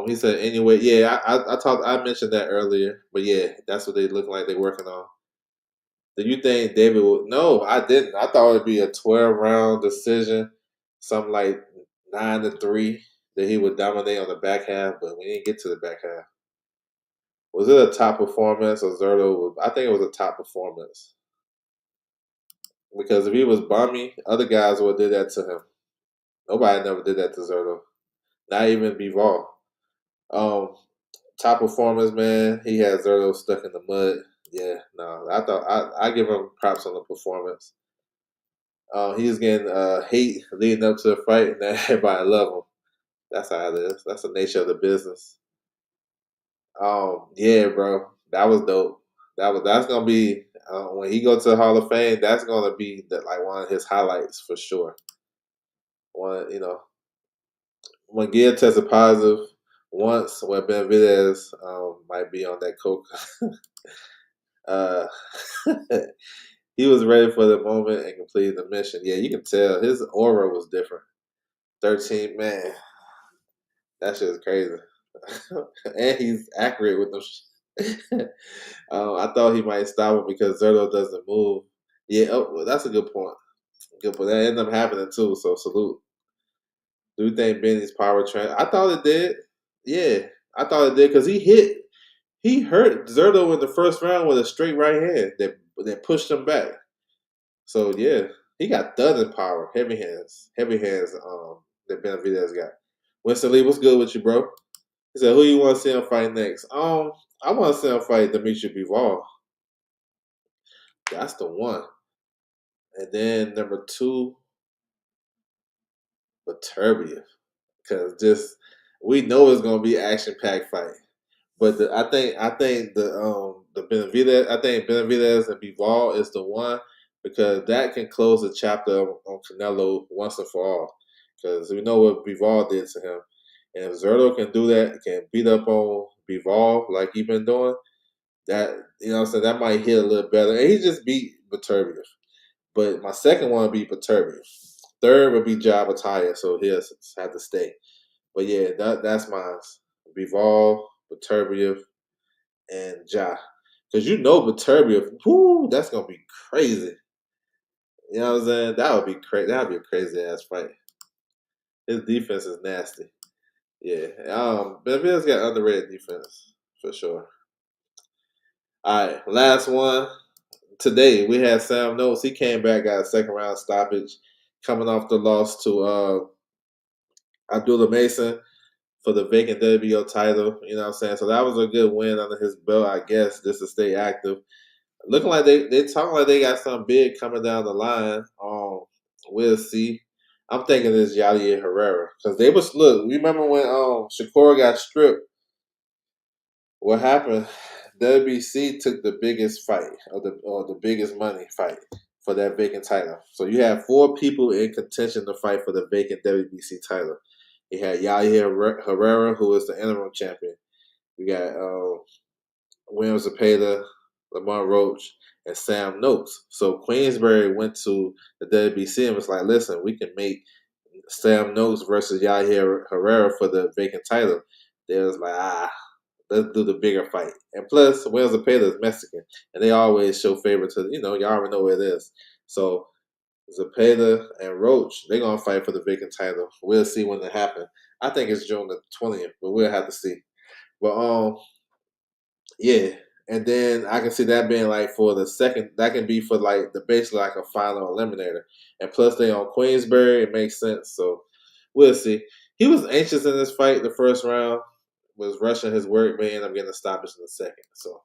He said anyway. Yeah, I talked. I mentioned that earlier, but yeah, that's what they look like. They're working on. Do you think David would? No, I didn't. I thought it'd be a 12 round decision, something like 9-3, that he would dominate on the back half, but we didn't get to the back half. Was it a top performance or Zurdo? I think it was a top performance because if he was bummy, other guys would have did that to him. Nobody never did that to Zurdo. Not even Bivol. Um, Top performance, man. He had Zurdo stuck in the mud. Yeah, no, I thought I give him props on the performance. He was getting hate leading up to the fight, and everybody love him. That's how it is. That's the nature of the business. Yeah, bro, that was dope. That's gonna be when he go to the Hall of Fame. That's gonna be like one of his highlights for sure. One, when Gia tested positive once, when Benavidez might be on that coke. uh, he was ready for the moment and completed the mission. Yeah, you can tell his aura was different. 13, man, that shit is crazy. And he's accurate with them. I thought he might stop him because Zurdo doesn't move. Yeah, well, that's a good point. Good point. That ended up happening too. So salute. Do you think Benny's power train? I thought it did. Yeah, I thought it did because he hurt Zurdo in the first round with a straight right hand that pushed him back. So yeah, he got thudding power, heavy hands. That Benavidez got. Winston Lee, what's good with you, bro? He said, "Who you want to see him fight next?" I want to see him fight Dimitri Bivol. That's the one. And then number two, Beterbiev, because just we know it's gonna be action packed fight. But I think the Benavidez I think Benavidez and Bivol is the one because that can close the chapter on Canelo once and for all. Because we know what Bivol did to him, and if Zerto can do that, can beat up on Bivol like he been doing, that what I'm saying, that might hit a little better. And he just beat Beterbiev. But my second one would be Beterbiev. Third would be Jabataya, so he'll have to stay. But yeah, that's mine. Bivol, Beterbiev, and Ja. Because you know Beterbiev, whoo, that's gonna be crazy. You know what I'm saying? That would be crazy. That would be a crazy ass fight. His defense is nasty. Yeah. Benavidez got underrated defense for sure. All right, last one. Today we had Sam Notes. He came back, got a second round stoppage, coming off the loss to Abdullah Mason for the vacant WBO title. You know what I'm saying? So that was a good win under his belt, I guess, just to stay active. Looking like they talking like they got something big coming down the line. We'll see. I'm thinking it's Yair Herrera because they was look. Remember when Shakur got stripped? What happened? WBC took the biggest fight or the biggest money fight for that vacant title. So you have four people in contention to fight for the vacant WBC title. You had Yair Herrera, who is the interim champion. You got William Zepeda, Lamar Roach, and Sam Noakes. So Queensberry went to the WBC and was like, listen, we can make Sam Noakes versus Yair Herrera for the vacant title. They was like, let's do the bigger fight. And plus, William Zepeda is Mexican, and they always show favor to, y'all already know where it is. So Zepeda and Roach, they're going to fight for the vacant title. We'll see when it happens. I think it's June the 20th, but we'll have to see. But yeah, and then I can see that being like for the second. That can be for like the basically like a final eliminator, and plus they on Queensberry. It makes sense. So we'll see. He was anxious in this fight. The first round was rushing his work, but he ended up getting a stoppage in the second. So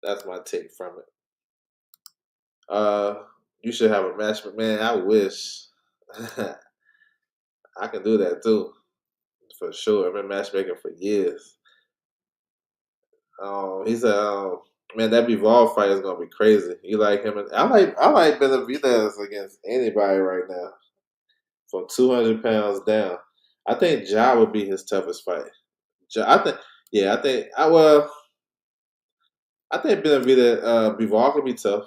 that's my take from it. You should have a match, but man, I wish I can do that too for sure. I've been matchmaking for years. He said, "Man, that Bivol fight is gonna be crazy. You like him? And I like Benavidez against anybody right now from 200 pounds down. I think Ja would be his toughest fight. Ja, I think, yeah, I think Benavidez, Bivol can be tough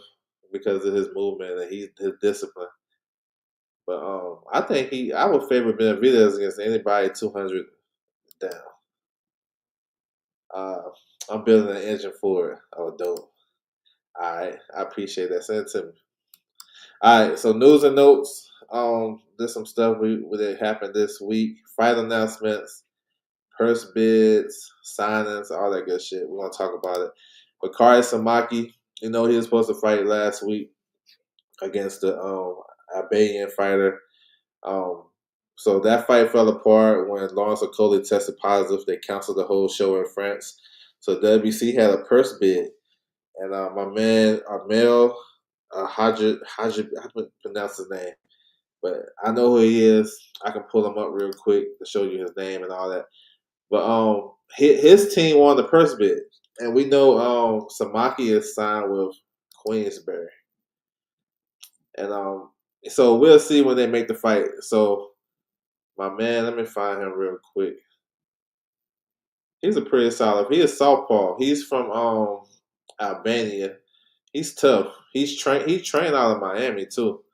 because of his movement and his discipline. But I think I would favor Benavidez against anybody 200 down. Uh, I'm building an engine for it. Oh, dope. All right, I appreciate that. Send it to me. All right, so news and notes. There's some stuff that happened this week. Fight announcements, purse bids, signings, all that good shit. We're gonna talk about it. Bakari Samaki, he was supposed to fight last week against the Albanian fighter. Um, so that fight fell apart when Lawrence Okoli tested positive. They canceled the whole show in France. So WBC had a purse bid, and my man Armel Hajib, I can pronounce his name, but I know who he is. I can pull him up real quick to show you his name and all that. But his team won the purse bid, and we know Samaki is signed with Queensberry, and so we'll see when they make the fight. So my man, let me find him real quick. He's a pretty solid. He is southpaw. He's from Albania. He's tough. He's trained out of Miami too.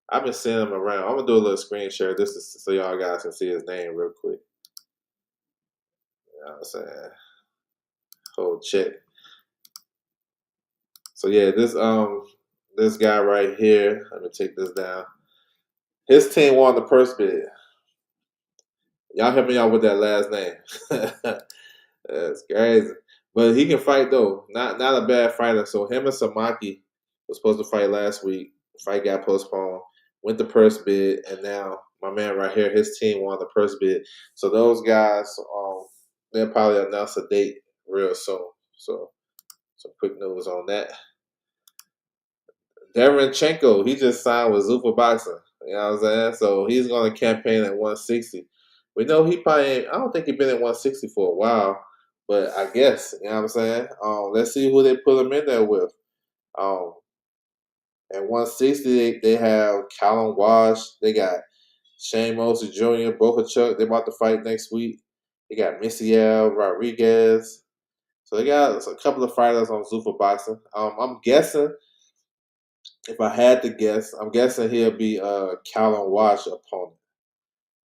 I've been seeing him around. I'm gonna do a little screen share just so y'all guys can see his name real quick. You know what I'm saying? Hold check. So yeah, this guy right here. Let me take this down. His team won the purse bid. Y'all help me out with that last name. That's crazy. But he can fight though. Not a bad fighter. So him and Samaki was supposed to fight last week. Fight got postponed. Went the purse bid, and now my man right here, his team won the purse bid. So those guys, they'll probably announce a date real soon. So some quick news on that. Derenchenko, he just signed with Zuffa Boxing. You know what I'm saying? So he's going to campaign at 160. We know he probably, I don't think he's been at 160 for a while, but I guess, you know what I'm saying? Let's see who they put him in there with. Um, at 160, they have Callum Walsh. They got Shane Mosley Jr., Chuck. They're about to fight next week. They got Misiel Rodriguez. So they got a couple of fighters on Zuffa Boxing. I'm guessing, if I had to guess, I'm guessing he'll be Callum Walsh's opponent.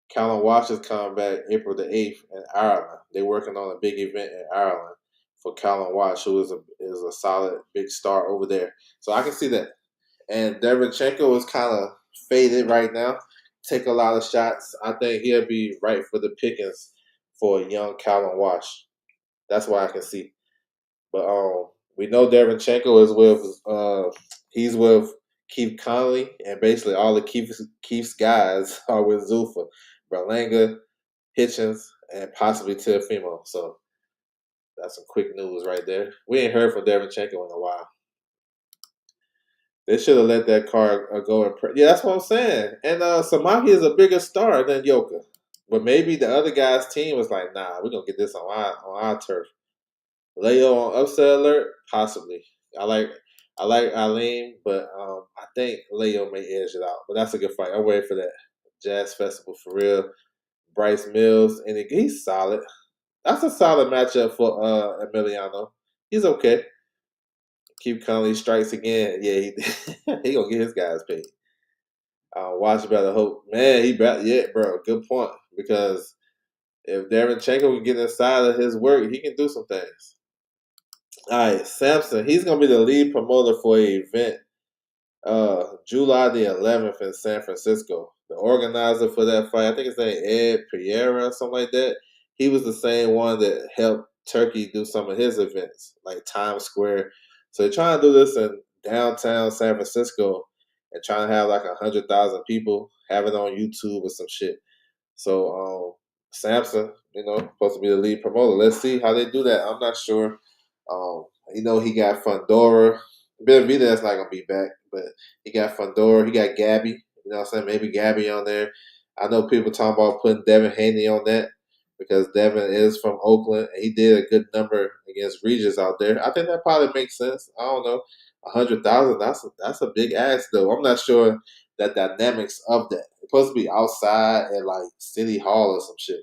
Callum Walsh is coming back April the 8th in Ireland. They're working on a big event in Ireland for Callum Walsh, who is a solid big star over there. So I can see that. And Derenchenko is kind of faded right now. Take a lot of shots. I think he'll be right for the pickings for a young Callum Walsh. That's what I can see. But we know Derenchenko is he's with Keith Conley, and basically all the Keith's guys are with Zuffa, Berlanga, Hitchens, and possibly Teofimo. So that's some quick news right there. We ain't heard from Derenchenko in a while. They should have let that card go. Yeah, that's what I'm saying. And Samaki is a bigger star than Yoka. But maybe the other guy's team was like, nah, we're going to get this on our turf. Leo on upset alert? Possibly. I like Eileen, but I think Leo may edge it out. But that's a good fight. I'm waiting for that. Jazz Festival for real. Bryce Mills, and he's solid. That's a solid matchup for Emiliano. He's okay. Keep Conley strikes again. Yeah, he gonna get his guys paid. Watch better hope. Man, bro. Good point. Because if Derenchenko can get inside of his work, he can do some things. All right, Samson. He's gonna be the lead promoter for an event July the 11th in San Francisco. The organizer for that fight, I think his name Ed Pereira or something like that. He was the same one that helped Turkey do some of his events, like Times Square. So they're trying to do this in downtown San Francisco and trying to have like 100,000 people have it on YouTube or some shit. So Samson, supposed to be the lead promoter. Let's see how they do that. I'm not sure. He got Fundora. Benavidez not gonna be back, but he got Fundora. He got Gabby. You know what I'm saying? Maybe Gabby on there. I know people talking about putting Devin Haney on that because Devin is from Oakland and he did a good number against Regis out there. I think that probably makes sense. I don't know. 100,000. That's a big ask though. I'm not sure the dynamics of that. It's supposed to be outside at like City Hall or some shit.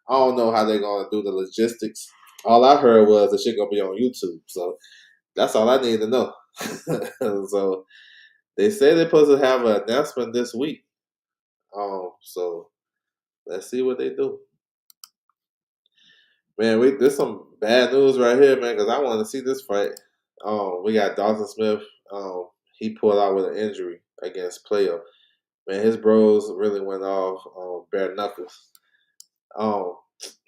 I don't know how they're gonna do the logistics. All I heard was the shit gonna be on YouTube. So that's all I need to know. So they say they're supposed to have an announcement this week. So let's see what they do. Man, there's some bad news right here, man, because I want to see this fight. We got Dawson Smith. He pulled out with an injury against Playo. Man, his bros really went off on bare knuckles.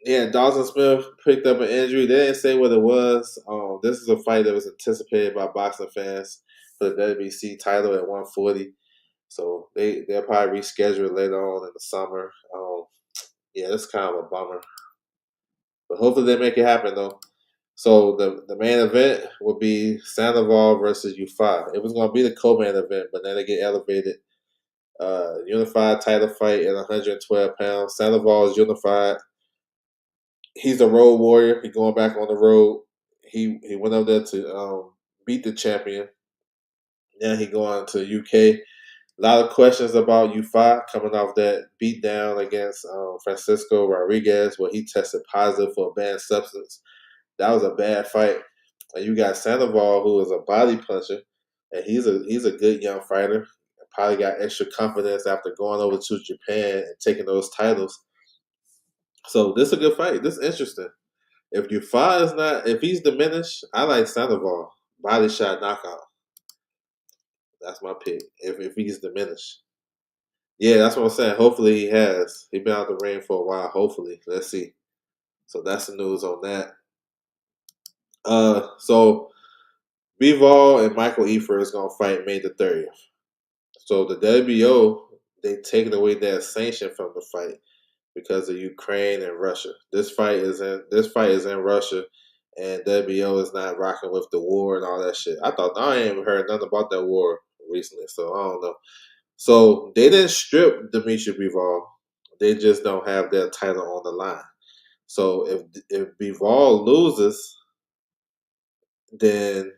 Yeah, Dawson Smith picked up an injury. They didn't say what it was. This is a fight that was anticipated by boxing fans for the WBC title at 140. So they'll probably reschedule it later on in the summer. Yeah, that's kind of a bummer. But hopefully they make it happen though. So the main event will be Sandoval versus U5. It was going to be the co-main event, but then they get elevated. Unified title fight at 112 pounds. Sandoval is unified. He's a road warrior. He's going back on the road. He went up there to beat the champion. Now he going to UK. A lot of questions about U5 coming off that beatdown against Francisco Rodriguez, where he tested positive for a banned substance. That was a bad fight. And you got Sandoval, who is a body puncher, and he's a good young fighter. Probably got extra confidence after going over to Japan and taking those titles. So this is a good fight. This is interesting. If if he's diminished, I like Sandoval. Body shot knockout. That's my pick. If he's diminished. Yeah, that's what I'm saying. Hopefully he has. He's been out the ring for a while. Hopefully. Let's see. So that's the news on that. So Bivol and Michael Efer is gonna fight May the 30th. So the WBO, they taken away their sanction from the fight. because of Ukraine and Russia. This fight is in Russia, and WBO is not rocking with the war and all that shit. I ain't even heard nothing about that war recently, so I don't know. So they didn't strip Dmitry Bivol. They just don't have their title on the line. So if Bivol loses, then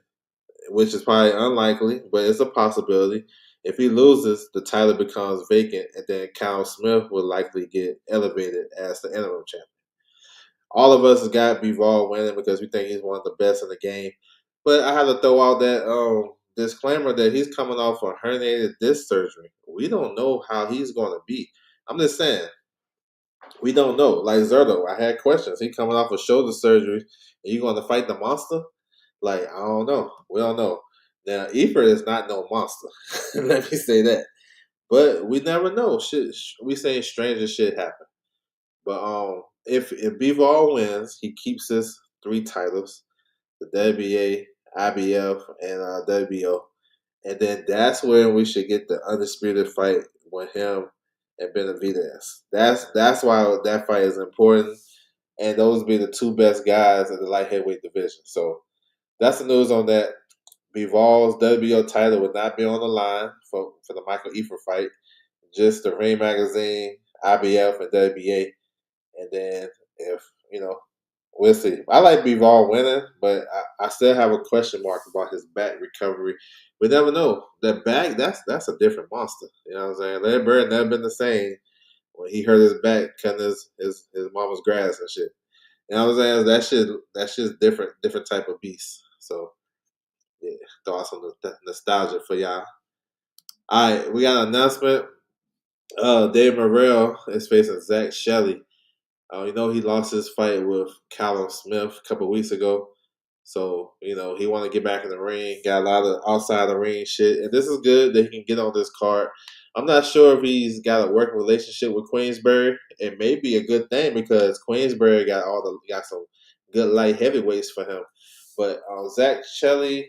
which is probably unlikely, but it's a possibility. If he loses, the title becomes vacant, and then Kyle Smith will likely get elevated as the interim champion. All of us got Bivol winning because we think he's one of the best in the game. But I have to throw out that disclaimer that he's coming off a herniated disc surgery. We don't know how he's going to be. I'm just saying, we don't know. Like Zerto, I had questions. He coming off a shoulder surgery. Are you going to fight the monster? Like, I don't know. We don't know. Now, Efer is not no monster. Let me say that. But we never know. We saying stranger shit happen. But if Bivol wins, he keeps his 3 titles: the WBA, IBF, and WBO. And then that's where we should get the undisputed fight with him and Benavidez. That's why that fight is important. And those be the 2 best guys in the light heavyweight division. So that's the news on that. Bivol's WBO title would not be on the line for the Michael Efer fight. Just the Ring Magazine, IBF, and WBA. And then if, we'll see. I like Bivol winning, but I still have a question mark about his back recovery. We never know. That back, that's a different monster. You know what I'm saying? Larry Bird never been the same when he hurt his back cutting his mama's grass and shit. You know what I'm saying? That shit's different type of beast. So yeah, throw out some nostalgia for y'all. All right, we got an announcement. Dave Morrell is facing Zach Shelley. He lost his fight with Callum Smith a couple weeks ago. So, he want to get back in the ring. Got a lot of outside the ring shit. And this is good that he can get on this card. I'm not sure if he's got a working relationship with Queensberry. It may be a good thing because Queensberry got some good light heavyweights for him. But Zach Shelley,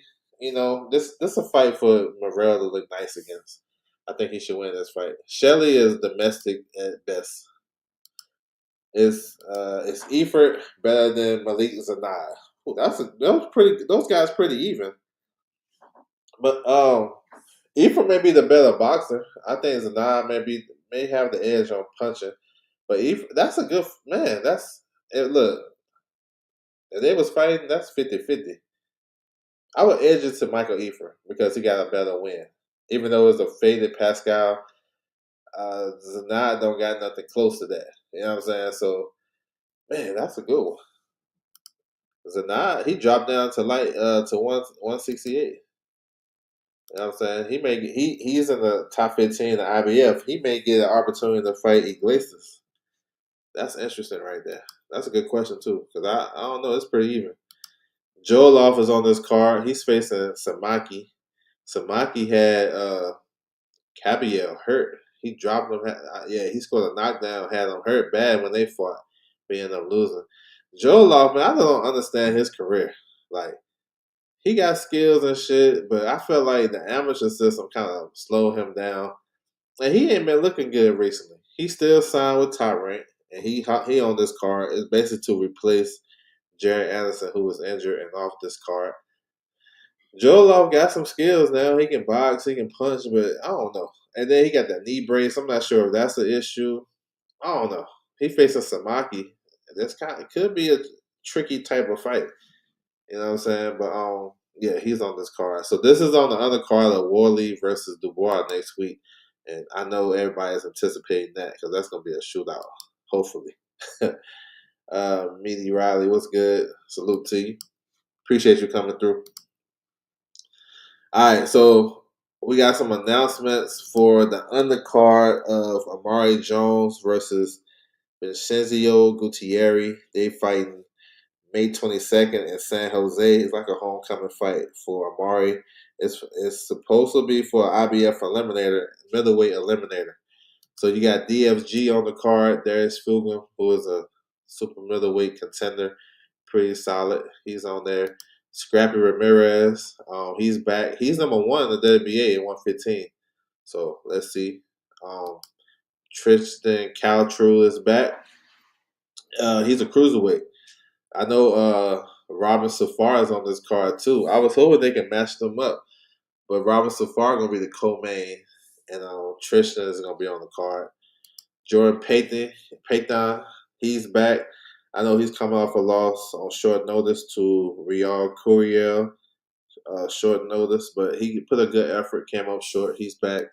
this a fight for Morrell to look nice against. I think he should win this fight. Shelley is domestic at best. Is Efert better than Malik Zanai? Ooh, those guys pretty even. But Efert may be the better boxer. I think Zanai may have the edge on punching. But that's a good man. Look, if they was fighting, that's 50-50. I would edge it to Michael Efert because he got a better win. Even though it was a faded Pascal, Zanai don't got nothing close to that. You know what I'm saying? So, man, that's a good one. Zanai, he dropped down to 168. You know what I'm saying? He's in the top 15 of IBF. He may get an opportunity to fight Iglesias. That's interesting right there. That's a good question too, because I don't know. It's pretty even. Joelov is on this card. He's facing Samaki. Samaki had Cabiel hurt. He dropped him. He scored a knockdown. Had him hurt bad when they fought, but he ended up losing. Joelov, man, I don't understand his career. Like, he got skills and shit, but I feel like the amateur system kind of slowed him down. And he ain't been looking good recently. He still signed with Top Rank, and he on this card. It's basically to replace Jared Anderson, who was injured and off this card. Joelov got some skills now. He can box, he can punch, but I don't know. And then he got that knee brace. I'm not sure if that's an issue. I don't know. He facing Samaki. It could be a tricky type of fight. You know what I'm saying? But yeah, he's on this card. So this is on the other card of Worley versus Dubois next week. And I know everybody's anticipating that because that's gonna be a shootout, hopefully. Meaty Riley, what's good? Salute to you. Appreciate you coming through. All right, so we got some announcements for the undercard of Amari Jones versus Vincenzo Gutierrez. They fighting May 22nd in San Jose. It's like a homecoming fight for Amari. It's supposed to be for IBF eliminator, middleweight eliminator. So you got DFG on the card. Darius Fulgham, who is a super middleweight contender, pretty solid. He's on there. Scrappy Ramirez, he's back. He's number 1 in the WBA at 115. So let's see. Tristan Caltrue is back. He's a cruiserweight. I know Robin Safar is on this card too. I was hoping they can match them up, but Robin Safar gonna be the co-main, and Tristan is gonna be on the card. Jordan Payton, he's back. I know he's coming off a loss on short notice to Real Courier, short notice, but he put a good effort, came up short. He's back.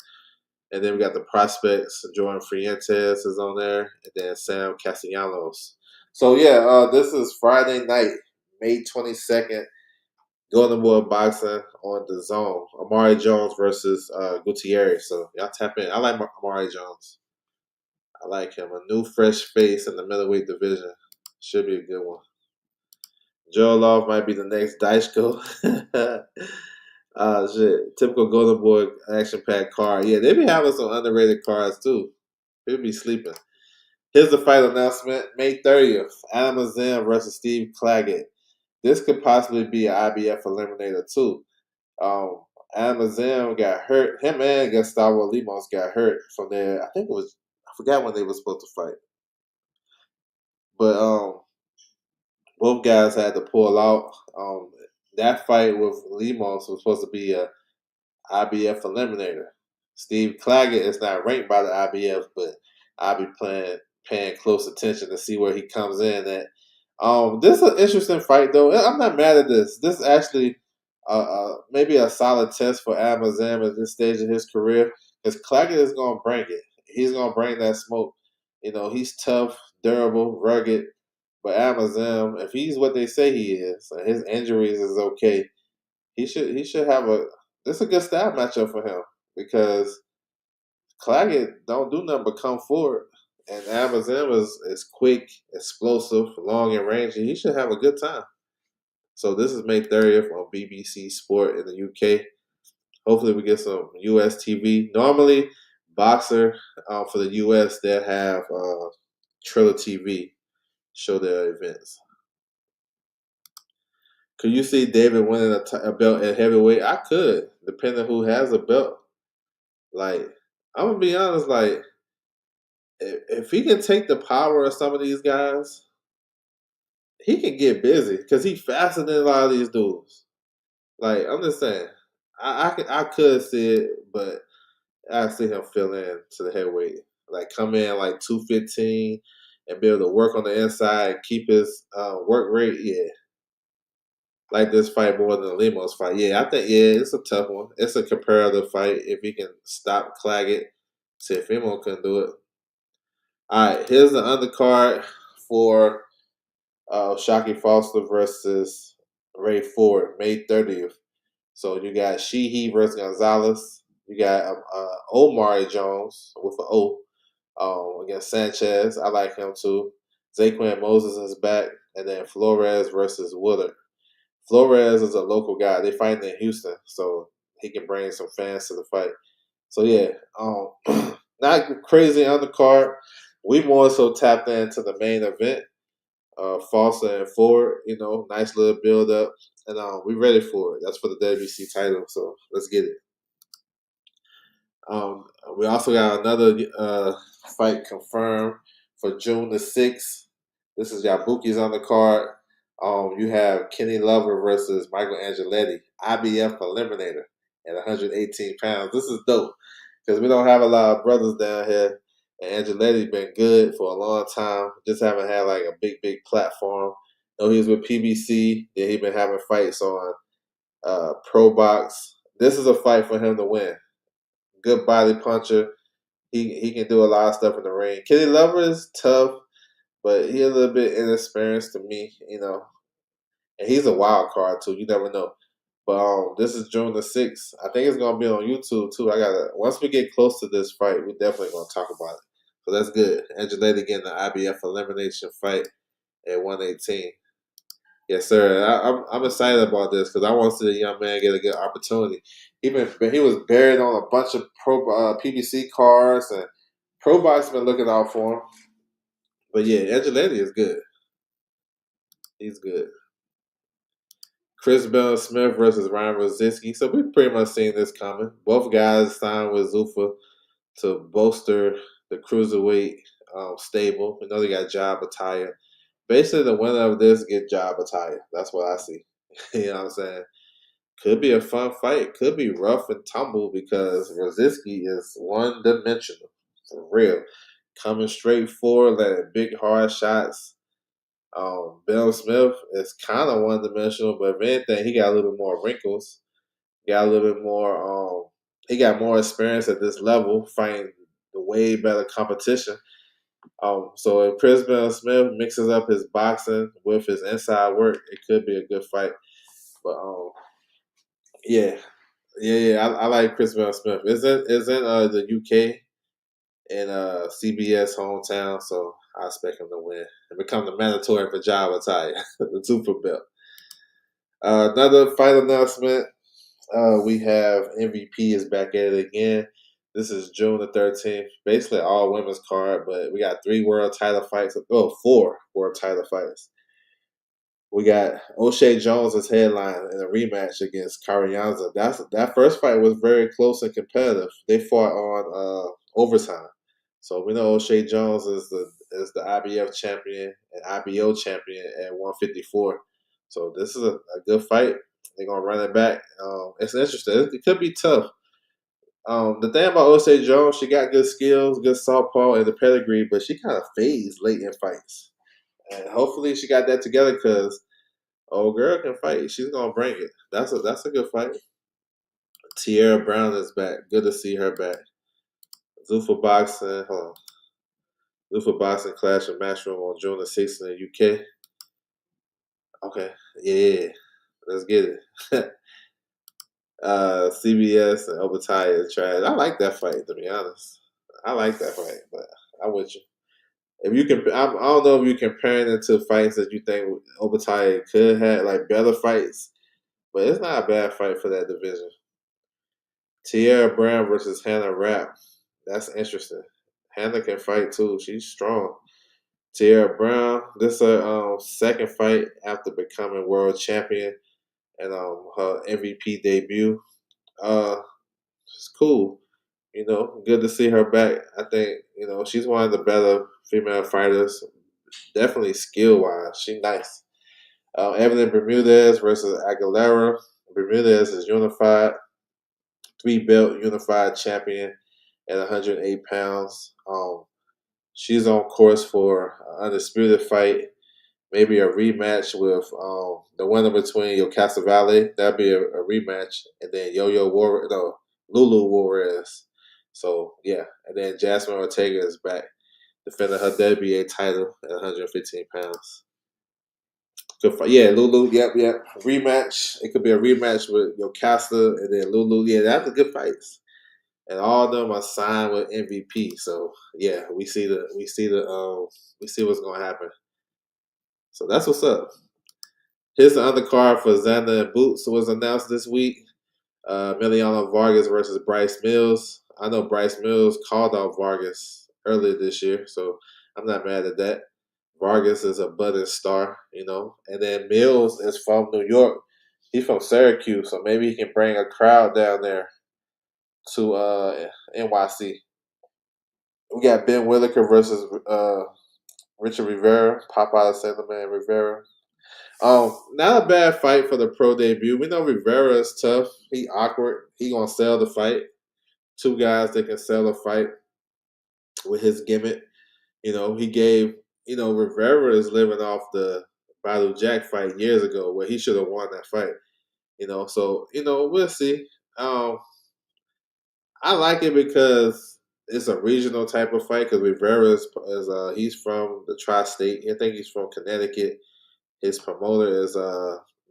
And then we got the prospects. Jordan Frientes is on there, and then Sam Castellanos. So yeah, this is Friday night, May 22nd. Golden Boy Boxing on the Zone. Amari Jones versus Gutierrez. So y'all tap in. I like Amari Jones. I like him. A new fresh face in the middleweight division. Should be a good one. Joe Love might be the next Daichko. Shit. Typical Golden Boy action-packed card. Yeah, they be having some underrated cards too. People be sleeping. Here's the fight announcement. May 30th. Adam Azam versus Steve Claggett. This could possibly be an IBF eliminator too. Adam Azam got hurt. Him and Gustavo Limos got hurt from there. I think it was, I forgot when they were supposed to fight. But both guys had to pull out. That fight with Limos was supposed to be a IBF eliminator. Steve Claggett is not ranked by the IBF, but I'll be paying close attention to see where he comes in at. This is an interesting fight, though. I'm not mad at this. This is actually maybe a solid test for Amazam at this stage of his career, because Claggett is going to bring it. He's going to bring that smoke. You know, he's tough, durable, rugged. But Amazam, if he's what they say he is, and his injuries is okay, he should have a. This is a good style matchup for him, because Claggett don't do nothing but come forward, and Amazam is quick, explosive, long in range, and he should have a good time. So this is May 30th on BBC Sport in the UK. Hopefully we get some US TV. Normally, Boxer for the US, they'll have Triller TV show their events. Could you see David winning a belt at heavyweight? I could, depending who has a belt. Like, I'm gonna be honest, like, if he can take the power of some of these guys, he can get busy because he's faster than a lot of these dudes. Like, I'm just saying, I could see it, but I see him fill in to the heavyweight, like come in like 215 and be able to work on the inside and keep his work rate. Yeah, like this fight more than the Limos fight. Yeah, I think it's a tough one. It's a comparative fight if he can stop Claggett. See if Fimo can do it. All right, here's the undercard for Shockey Foster versus Ray Ford, May 30th. So you got Sheehy versus Gonzalez. You got Omari Jones with an O against Sanchez. I like him too. Zaquan Moses is back. And then Flores versus Woodard. Flores is a local guy. They fighting in Houston, so he can bring some fans to the fight. So yeah, not crazy undercard. We more so tapped into the main event. Foster and Ford, nice little build up, and we ready for it. That's for the WC title, so let's get it. We also got another fight confirmed for June the 6th. This is Yabuki's on the card. You have Kenny Lover versus Michael Angeletti, IBF eliminator at 118 pounds. This is dope because we don't have a lot of brothers down here. And Angeletti been good for a long time. Just haven't had like a big platform. He was with PBC. Yeah, he been having fights on Pro Box. This is a fight for him to win. Good body puncher. He can do a lot of stuff in the ring. Kenny Lover is tough, but he a little bit inexperienced to me, And he's a wild card too. You never know. But this is June the 6th. I think it's gonna be on YouTube too. Once we get close to this fight, we're definitely gonna talk about it. So that's good. Angeletti getting the IBF elimination fight at 118. Yes, sir. I'm excited about this because I want to see the young man get a good opportunity. He was buried on a bunch of PBC cards, and Pro Box been looking out for him. But yeah, Angeletti is good. He's good. Chris Bell Smith versus Ryan Rosinski. So we've pretty much seen this coming. Both guys signed with Zuffa to bolster the cruiserweight stable. We know they got job attire. Basically, the winner of this get job attire. That's what I see. You know what I'm saying? Could be a fun fight. Could be rough and tumble because Rosicky is one dimensional. For real. Coming straight forward, letting big hard shots. Bill Smith is kind of one dimensional, but if anything, he got a little bit more wrinkles. Got a little bit more. He got more experience at this level, fighting the way better competition. So if Chris Bill Smith mixes up his boxing with his inside work, it could be a good fight. But yeah, I like Chris Bill Smith. Isn't the UK in CBS hometown, so I expect him to win and become the mandatory for job attire, the super belt. Another fight announcement. We have MVP is back at it again. This is June the 13th. Basically all women's card, but we got 3 world title fights. Oh, 4 world title fights. We got O'Shea Jones as headline in a rematch against Karayanza. That first fight was very close and competitive. They fought on overtime. So we know O'Shea Jones is the IBF champion and IBO champion at 154. So this is a good fight. They're gonna run it back. It's interesting. It could be tough. The thing about O'Shea Jones, she got good skills, good southpaw, and the pedigree, but she kind of fades late in fights. And hopefully she got that together because old girl can fight. She's gonna bring it. That's a good fight. Tierra Brown is back. Good to see her back. Zuffa Boxing, hold on. Zuffa Boxing Clash of Matchroom on June the 6th in the UK. Okay, yeah, let's get it. CBS and Obataia trash. I like that fight, to be honest. I like that fight, but I'm with you. If you can, I don't know if you're comparing it to fights that you think Obataia could have, like better fights, but it's not a bad fight for that division. Tierra Brown versus Hannah Rapp. That's interesting. Hannah can fight too. She's strong. Tierra Brown, this is her second fight after becoming world champion and her MVP debut. It's cool. Good to see her back. I think, she's one of the better female fighters. Definitely skill wise. She's nice. Evelyn Bermudez versus Aguilera. Bermudez is unified, 3-belt unified champion at 108 pounds. She's on course for an undisputed fight. Maybe a rematch with the winner between Yokasa Valley. That'd be a rematch. And then Lulu Juarez. So, yeah. And then Jasmine Ortega is back, defending her WBA title at 115 pounds. Good fight. Yeah, Lulu. Yep. Rematch. It could be a rematch with Yokasta and then Lulu. Yeah, that's a good fights. And all of them are signed with MVP. So yeah, we see what's gonna happen. So that's what's up. Here's the undercard for Xander and Boots was announced this week. Emiliano Vargas versus Bryce Mills. I know Bryce Mills called out Vargas earlier this year, so I'm not mad at that. Vargas is a budding star, and then Mills is from New York. He's from Syracuse, so maybe he can bring a crowd down there to NYC. We got Ben Whitaker versus Richard Rivera, Popeye Sandman Rivera. Not a bad fight for the pro debut. We know Rivera is tough. He awkward. He gonna sell the fight. 2 guys that can sell a fight with his gimmick. He gave. Rivera is living off the Badou Jack fight years ago, where he should have won that fight. So we'll see. I like it because it's a regional type of fight. Because Rivera is he's from the tri-state. I think he's from Connecticut. His promoter is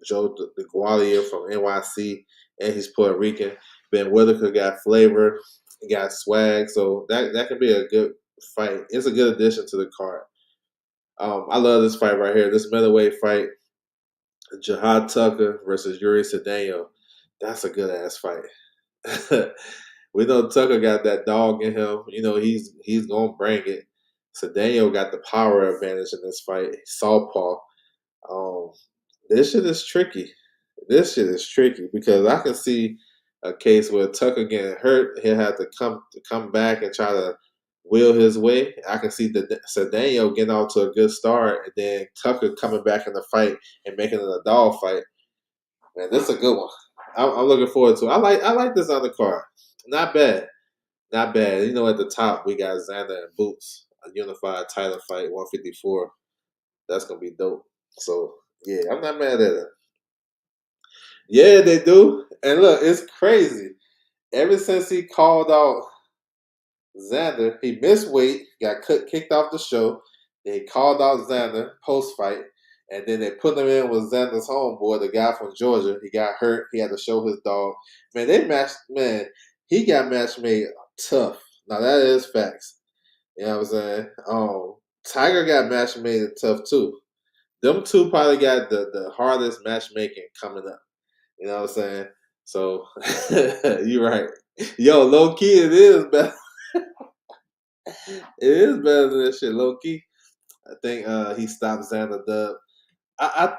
Joe DeGualier from NYC, and he's Puerto Rican. Ben Whitaker got flavor, he got swag, so that could be a good fight. It's a good addition to the card. I love this fight right here. This middleweight fight, Jihad Tucker versus Yuri Cedeno. That's a good ass fight. We know Tucker got that dog in him. He's gonna bring it. Cedeno got the power advantage in this fight. Southpaw. This shit is tricky. This shit is tricky because I can see a case where Tucker getting hurt, he'll have to come back and try to will his way. I can see the Cedeno getting off to a good start, and then Tucker coming back in the fight and making it a dog fight. Man, this is a good one. I'm looking forward to it. I like this undercard. Not bad. Not bad. At the top we got Xander and Boots, a unified title fight, 154. That's gonna be dope. So yeah, I'm not mad at it. Yeah, they do. And look, it's crazy. Ever since he called out Xander, he missed weight, got kicked off the show. They called out Xander post fight, and then they put him in with Xander's homeboy, the guy from Georgia. He got hurt. He had to show his dog. Man, they matched. Man, he got match made tough. Now that is facts. You know what I'm saying? Tiger got match made tough too. Them two probably got the hardest matchmaking coming up. You know what I'm saying? So you're right. Yo, low key, it is better. It is better than that shit, low key. I think he stopped Xander Dub. I,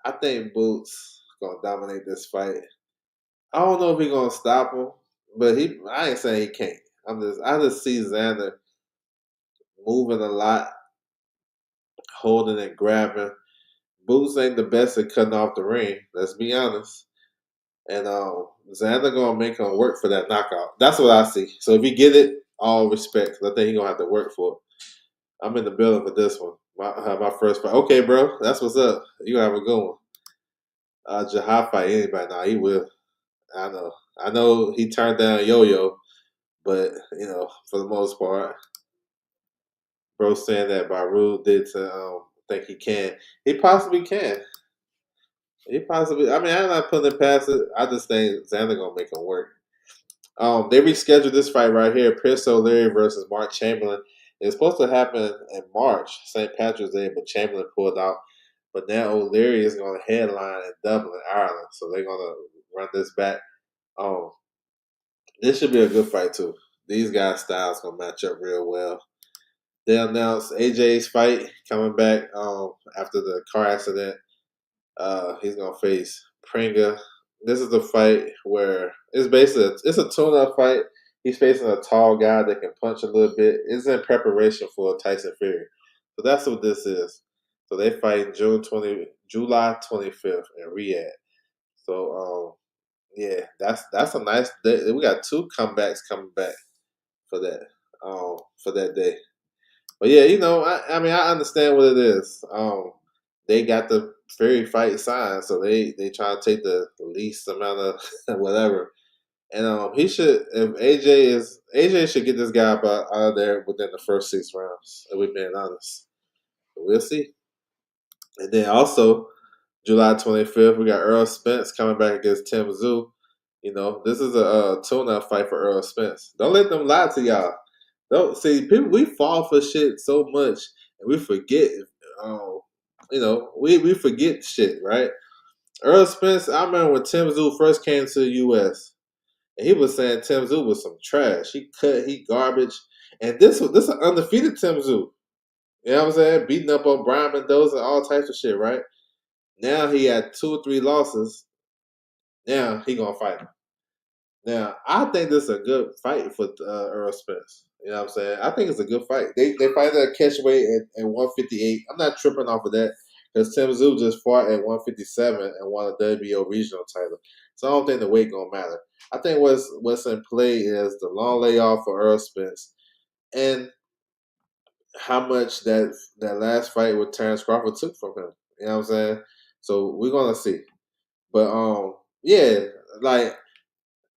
I I think Boots gonna dominate this fight. I don't know if he gonna stop him, but I ain't saying he can't. I just see Xander moving a lot, holding and grabbing. Boots ain't the best at cutting off the ring. Let's be honest. And Xander gonna make him work for that knockout. That's what I see. So if he get it, all respect. 'Cause I think he gonna have to work for it. I'm in the building for this one. My first fight. Okay, bro, that's what's up. You gonna have a good one. Jahad fight anybody? Nah, he will. I know. I know he turned down Yo-Yo, but for the most part, bro, saying that Baru did to think he can. He possibly can. He possibly. I mean, I'm not putting it past it. I just think Xander gonna make him work. They rescheduled this fight right here, Chris O'Leary versus Mark Chamberlain. It was supposed to happen in March, St. Patrick's Day, but Chamberlain pulled out. But now O'Leary is going to headline in Dublin, Ireland, so they're going to run this back. Um, this should be a good fight too. These guys' styles gonna match up real well. They announced AJ's fight coming back after the car accident. He's gonna face Pringa. This is a fight where it's basically it's a tune-up fight. He's facing a tall guy that can punch a little bit. It's in preparation for Tyson Fury. So that's what this is. So they fight July 25th in Riyadh. So yeah, that's a nice day. We got two comebacks coming back for that for that day. But yeah, I mean, I understand what it is. They got the Fury fight signed, so they try to take the least amount of whatever. And he should if AJ should get this guy out of there within the first 6 rounds. If we're being honest, but we'll see. And then also July 25th, we got Earl Spence coming back against Tim Tszyu. This is a tune-up fight for Earl Spence. Don't let them lie to y'all. Don't see people. We fall for shit so much, and we forget. Um, we forget shit, right? Earl Spence. I remember when Tim Tszyu first came to the U.S. and he was saying Tim Tszyu was some trash. He garbage, and this an undefeated Tim Tszyu. You know what I'm saying? Beating up on Brian Mendoza, all types of shit, right? Now he had 2 or 3 losses. Now he gonna fight him. Now I think this is a good fight for Earl Spence. You know what I'm saying? I think it's a good fight. They fight at catch weight at 158. I'm not tripping off of that because Tim Tszyu just fought at 157 and won a WBO regional title. So I don't think the weight gonna matter. I think what's in play is the long layoff for Earl Spence and how much that last fight with Terrence Crawford took from him. You know what I'm saying? So we're gonna see. But yeah, like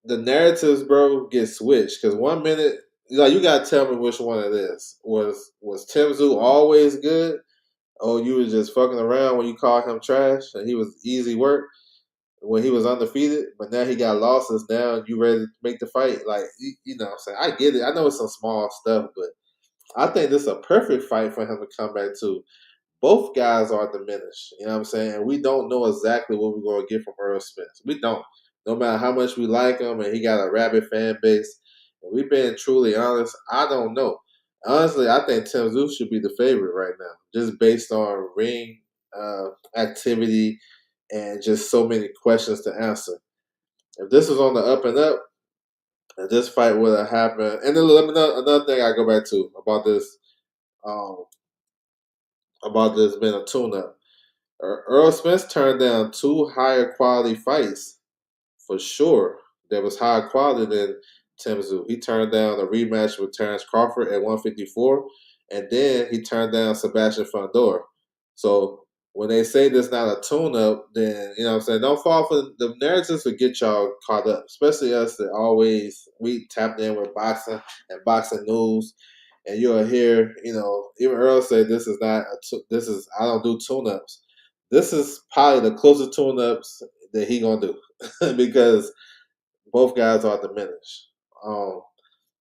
the narratives, bro, get switched because one minute, like you gotta tell me which one it is. Was Tim Tszyu always good? Oh, you was just fucking around when you called him trash and he was easy work when he was undefeated, but now he got losses. Now you ready to make the fight? Like you know what I'm saying? I get it. I know it's some small stuff, but I think this is a perfect fight for him to come back to. Both guys are diminished. You know what I'm saying? And we don't know exactly what we're going to get from Earl Spence. We don't. No matter how much we like him, and he got a rabid fan base. And we've been truly honest. I don't know. Honestly, I think Tim Tszyu should be the favorite right now, just based on ring activity and just so many questions to answer. If this was on the up and up, And this fight would have happened. And then let me know another thing I go back to um, about this being a tune-up. Earl Spence turned down two higher quality fights for sure. That was higher quality than Tim Tszyu. He turned down a rematch with Terrence Crawford at 154, and then he turned down Sebastian Fundora. So when they say this not a tune-up, then you know what I'm saying, don't fall for the narratives will get y'all caught up, especially us that always we tapped in with boxing and boxing news. And you'll hear, you know, even Earl say this is not this is I don't do tune-ups. This is probably the closest tune-ups that he gonna do because both guys are diminished.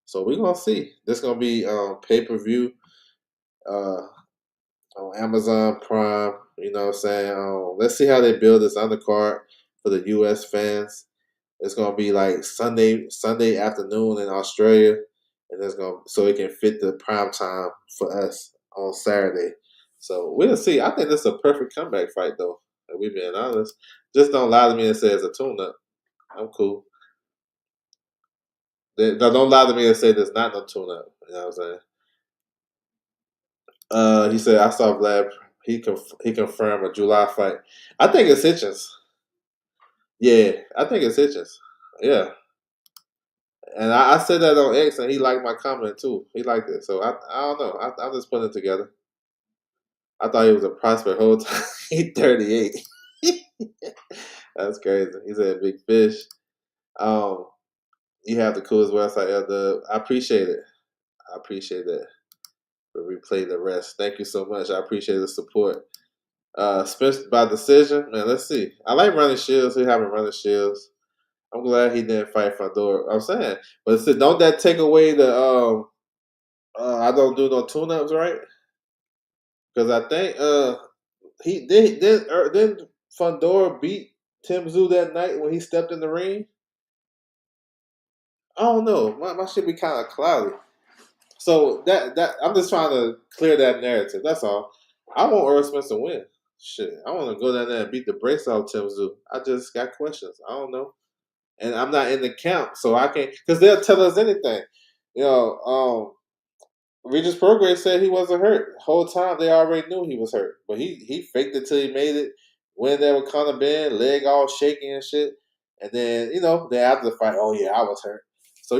So we're gonna see. This gonna be pay per view uh, on Amazon Prime. You know what I'm saying? Let's see how they build this undercard for the U.S. fans. It's gonna be like Sunday afternoon in Australia, and it's gonna so it can fit the prime time for us on Saturday. So we'll see. I think this is a perfect comeback fight, though. If we being honest, just don't lie to me and say it's a tune-up. I'm cool. Don't lie to me and say there's not no tune-up. You know what I'm saying? He said I saw Vlad. He confirmed a July fight. I think it's Hitchens. Yeah, I think it's Hitchens. Yeah, and I said that on X, and he liked my comment too. He liked it, so I don't know. I'm just putting it together. I thought he was a prospect whole time. He 38. That's crazy. He said big fish. Um, you have the coolest website ever. I appreciate it. I appreciate that. But replay the rest. Thank you so much. I appreciate the support. Spence by decision, man. Let's see. I like running Shields. He having running Shields. I'm glad he didn't fight Fedor. I'm saying, but don't that take away the I don't do no tune-ups, right? Because I think he didn't Fedor beat Tim Tszyu that night when he stepped in the ring. I don't know. My shit be kind of cloudy. So that I'm just trying to clear that narrative. That's all. I want Earl Spence to win. Shit, I want to go down there and beat the brakes off Tim Tszyu. I just got questions. I don't know, and I'm not in the camp, so I can't because they'll tell us anything. You know, Regis Prograis said he wasn't hurt. The whole time they already knew he was hurt, but he faked it till he made it. Went there with Conor Ben, leg all shaky and shit, and then then after the fight, oh yeah, I was hurt. So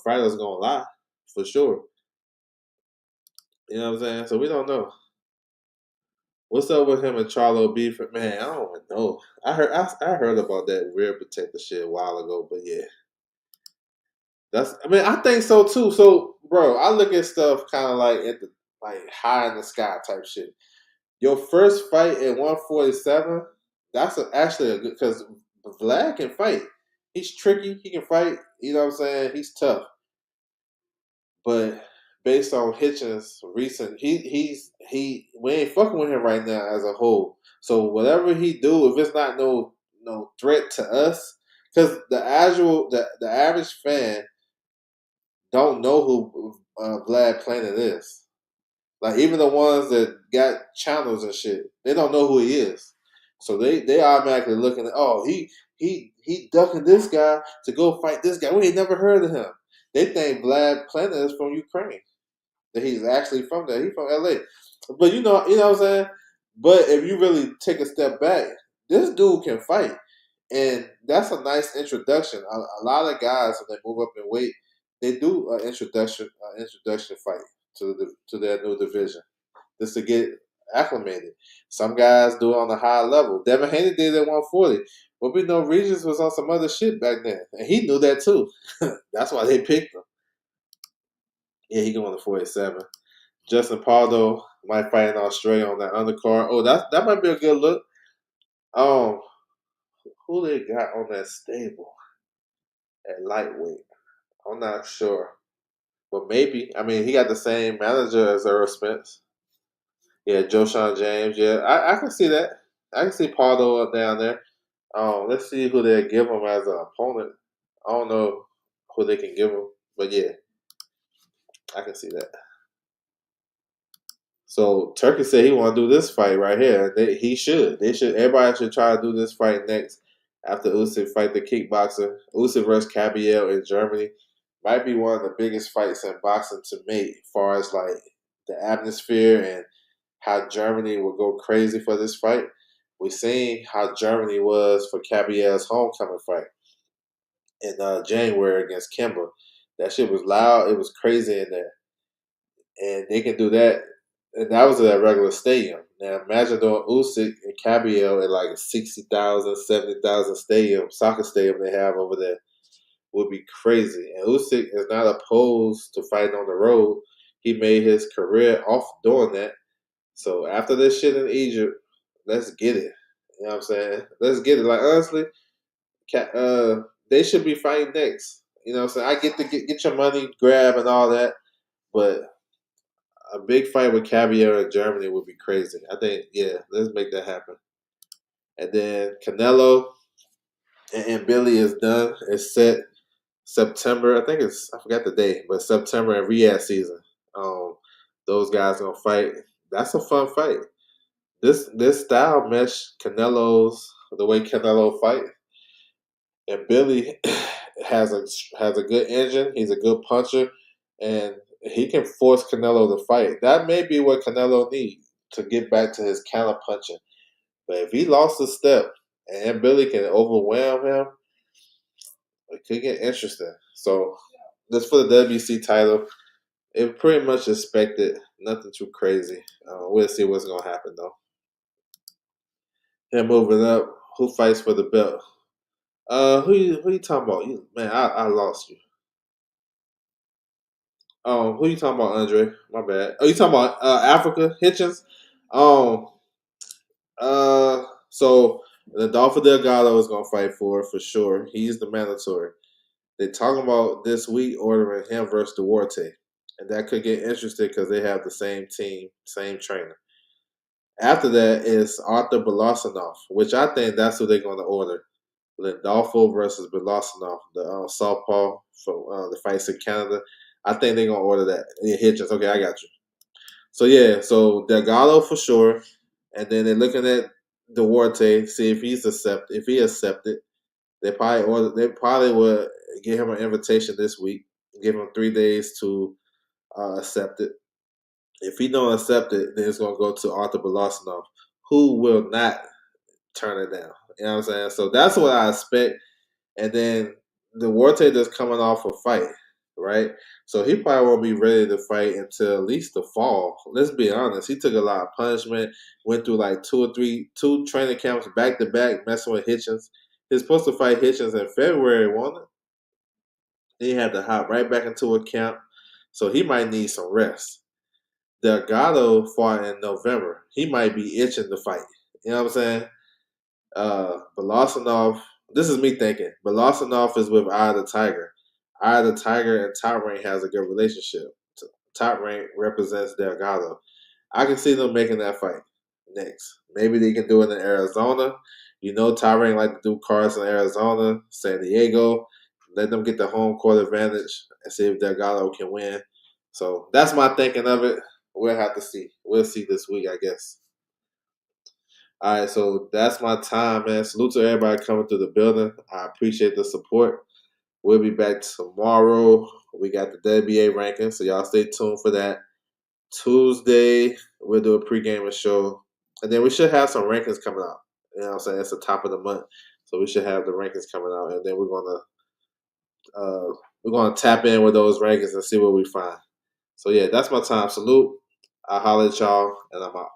Friday's gonna lie for sure. You know what I'm saying? So we don't know. What's up with him and Charlo beef? Man, I don't even know. I heard about that rear protector shit a while ago, but yeah. I think so too. So, bro, I look at stuff kind of like at the high in the sky type shit. Your first fight at 147, that's actually a good because Vlad can fight. He's tricky. He can fight. You know what I'm saying? He's tough. But based on Hitchens' recent, we ain't fucking with him right now as a whole. So whatever he do, if it's not no threat to us, because the average fan don't know who Vlad Planet is. Like even the ones that got channels and shit, they don't know who he is. So they automatically looking at he ducking this guy to go fight this guy. We ain't never heard of him. They think Vlad Planet is from Ukraine. That he's actually from there. He's from LA. But you know what I'm saying? But if you really take a step back, this dude can fight. And that's a nice introduction. A lot of guys when they move up in weight, they do an introduction fight to their new division, just to get acclimated. Some guys do it on a high level. Devin Haney did it at 140, but we know Regis was on some other shit back then, and he knew that too. That's why they picked him. Yeah, he going to 47. Justin Pardo might fight in Australia on that undercard. Oh, that might be a good look. Um, who they got on that stable at lightweight? I'm not sure. But maybe. I mean, he got the same manager as Earl Spence. Yeah, Joe Sean James. Yeah, I can see that. I can see Pardo up down there. Let's see who they give him as an opponent. I don't know who they can give him, but yeah, I can see that. So Turkey said he want to do this fight right here. He should. They should. Everybody should try to do this fight next after Usyk fight the kickboxer. Usyk versus Cabiel in Germany might be one of the biggest fights in boxing to make, as far as like the atmosphere and how Germany will go crazy for this fight. We seen how Germany was for Cabiel's homecoming fight in January against Kimber. That shit was loud. It was crazy in there, and they can do that. And that was at a regular stadium. Now imagine doing Usyk and Cabiel at like a 60,000, 70,000 stadium, soccer stadium they have over there. Would be crazy. And Usyk is not opposed to fighting on the road. He made his career off doing that. So after this shit in Egypt, let's get it. You know what I'm saying? Let's get it. Like honestly, they should be fighting next. You know what I'm saying? I get to get your money grab and all that, but a big fight with Caviar in Germany would be crazy. I think, yeah, let's make that happen. And then Canelo and Billy is done. It's set September. I think I forgot the date, but September in Riyadh season. Um, those guys gonna fight. That's a fun fight. This style mesh Canelo's the way Canelo fight, and Billy has a good engine. He's a good puncher, and he can force Canelo to fight. That may be what Canelo needs to get back to his counter punching. But if he lost a step and Billy can overwhelm him, it could get interesting. So just for the WC title, it pretty much expected. Nothing too crazy. We'll see what's gonna happen though. Then moving up, who fights for the belt? Who you talking about? Man, I lost you. Who you talking about, Andre? My bad. Oh, you talking about Africa Hitchens? Um, so Adolfo Delgado is gonna fight for sure. He's the mandatory. They're talking about this week ordering him versus Duarte, and that could get interesting because they have the same team, same trainer. After that is Arthur Belasanov, which I think that's who they're going to order. Lindolfo versus Belasanov, the southpaw for the fights in Canada. I think they're going to order that. And Hitchens, okay, I got you. So yeah, so Delgado for sure, and then they're looking at Duarte, see if he's accepted. If he accepted, they probably would give him an invitation this week. Give him 3 days to accept it. If he don't accept it, then it's gonna go to Arthur Belasanov, who will not turn it down. You know what I'm saying? So that's what I expect. And then Duarte just coming off a fight, right? So he probably won't be ready to fight until at least the fall. Let's be honest. He took a lot of punishment, went through like two training camps back to back, messing with Hitchens. He's supposed to fight Hitchens in February, wasn't it? He had to hop right back into a camp. So he might need some rest. Delgado fought in November. He might be itching to fight. You know what I'm saying? Belasanov, this is me thinking. Belasanov is with Eye of the Tiger. Eye of the Tiger and Top Rank has a good relationship. Top Rank represents Delgado. I can see them making that fight next. Maybe they can do it in Arizona. You know, Top Rank like to do cards in Arizona, San Diego. Let them get the home court advantage and see if Delgado can win. So that's my thinking of it. We'll have to see. We'll see this week, I guess. All right, so that's my time, man. Salute to everybody coming through the building. I appreciate the support. We'll be back tomorrow. We got the WBA ranking, so y'all stay tuned for that. Tuesday, we'll do a pregame show. And then we should have some rankings coming out. You know what I'm saying? It's the top of the month. So we should have the rankings coming out. And then we're gonna tap in with those rankings and see what we find. So yeah, that's my time. Salute. I'll holler at y'all and I'm out.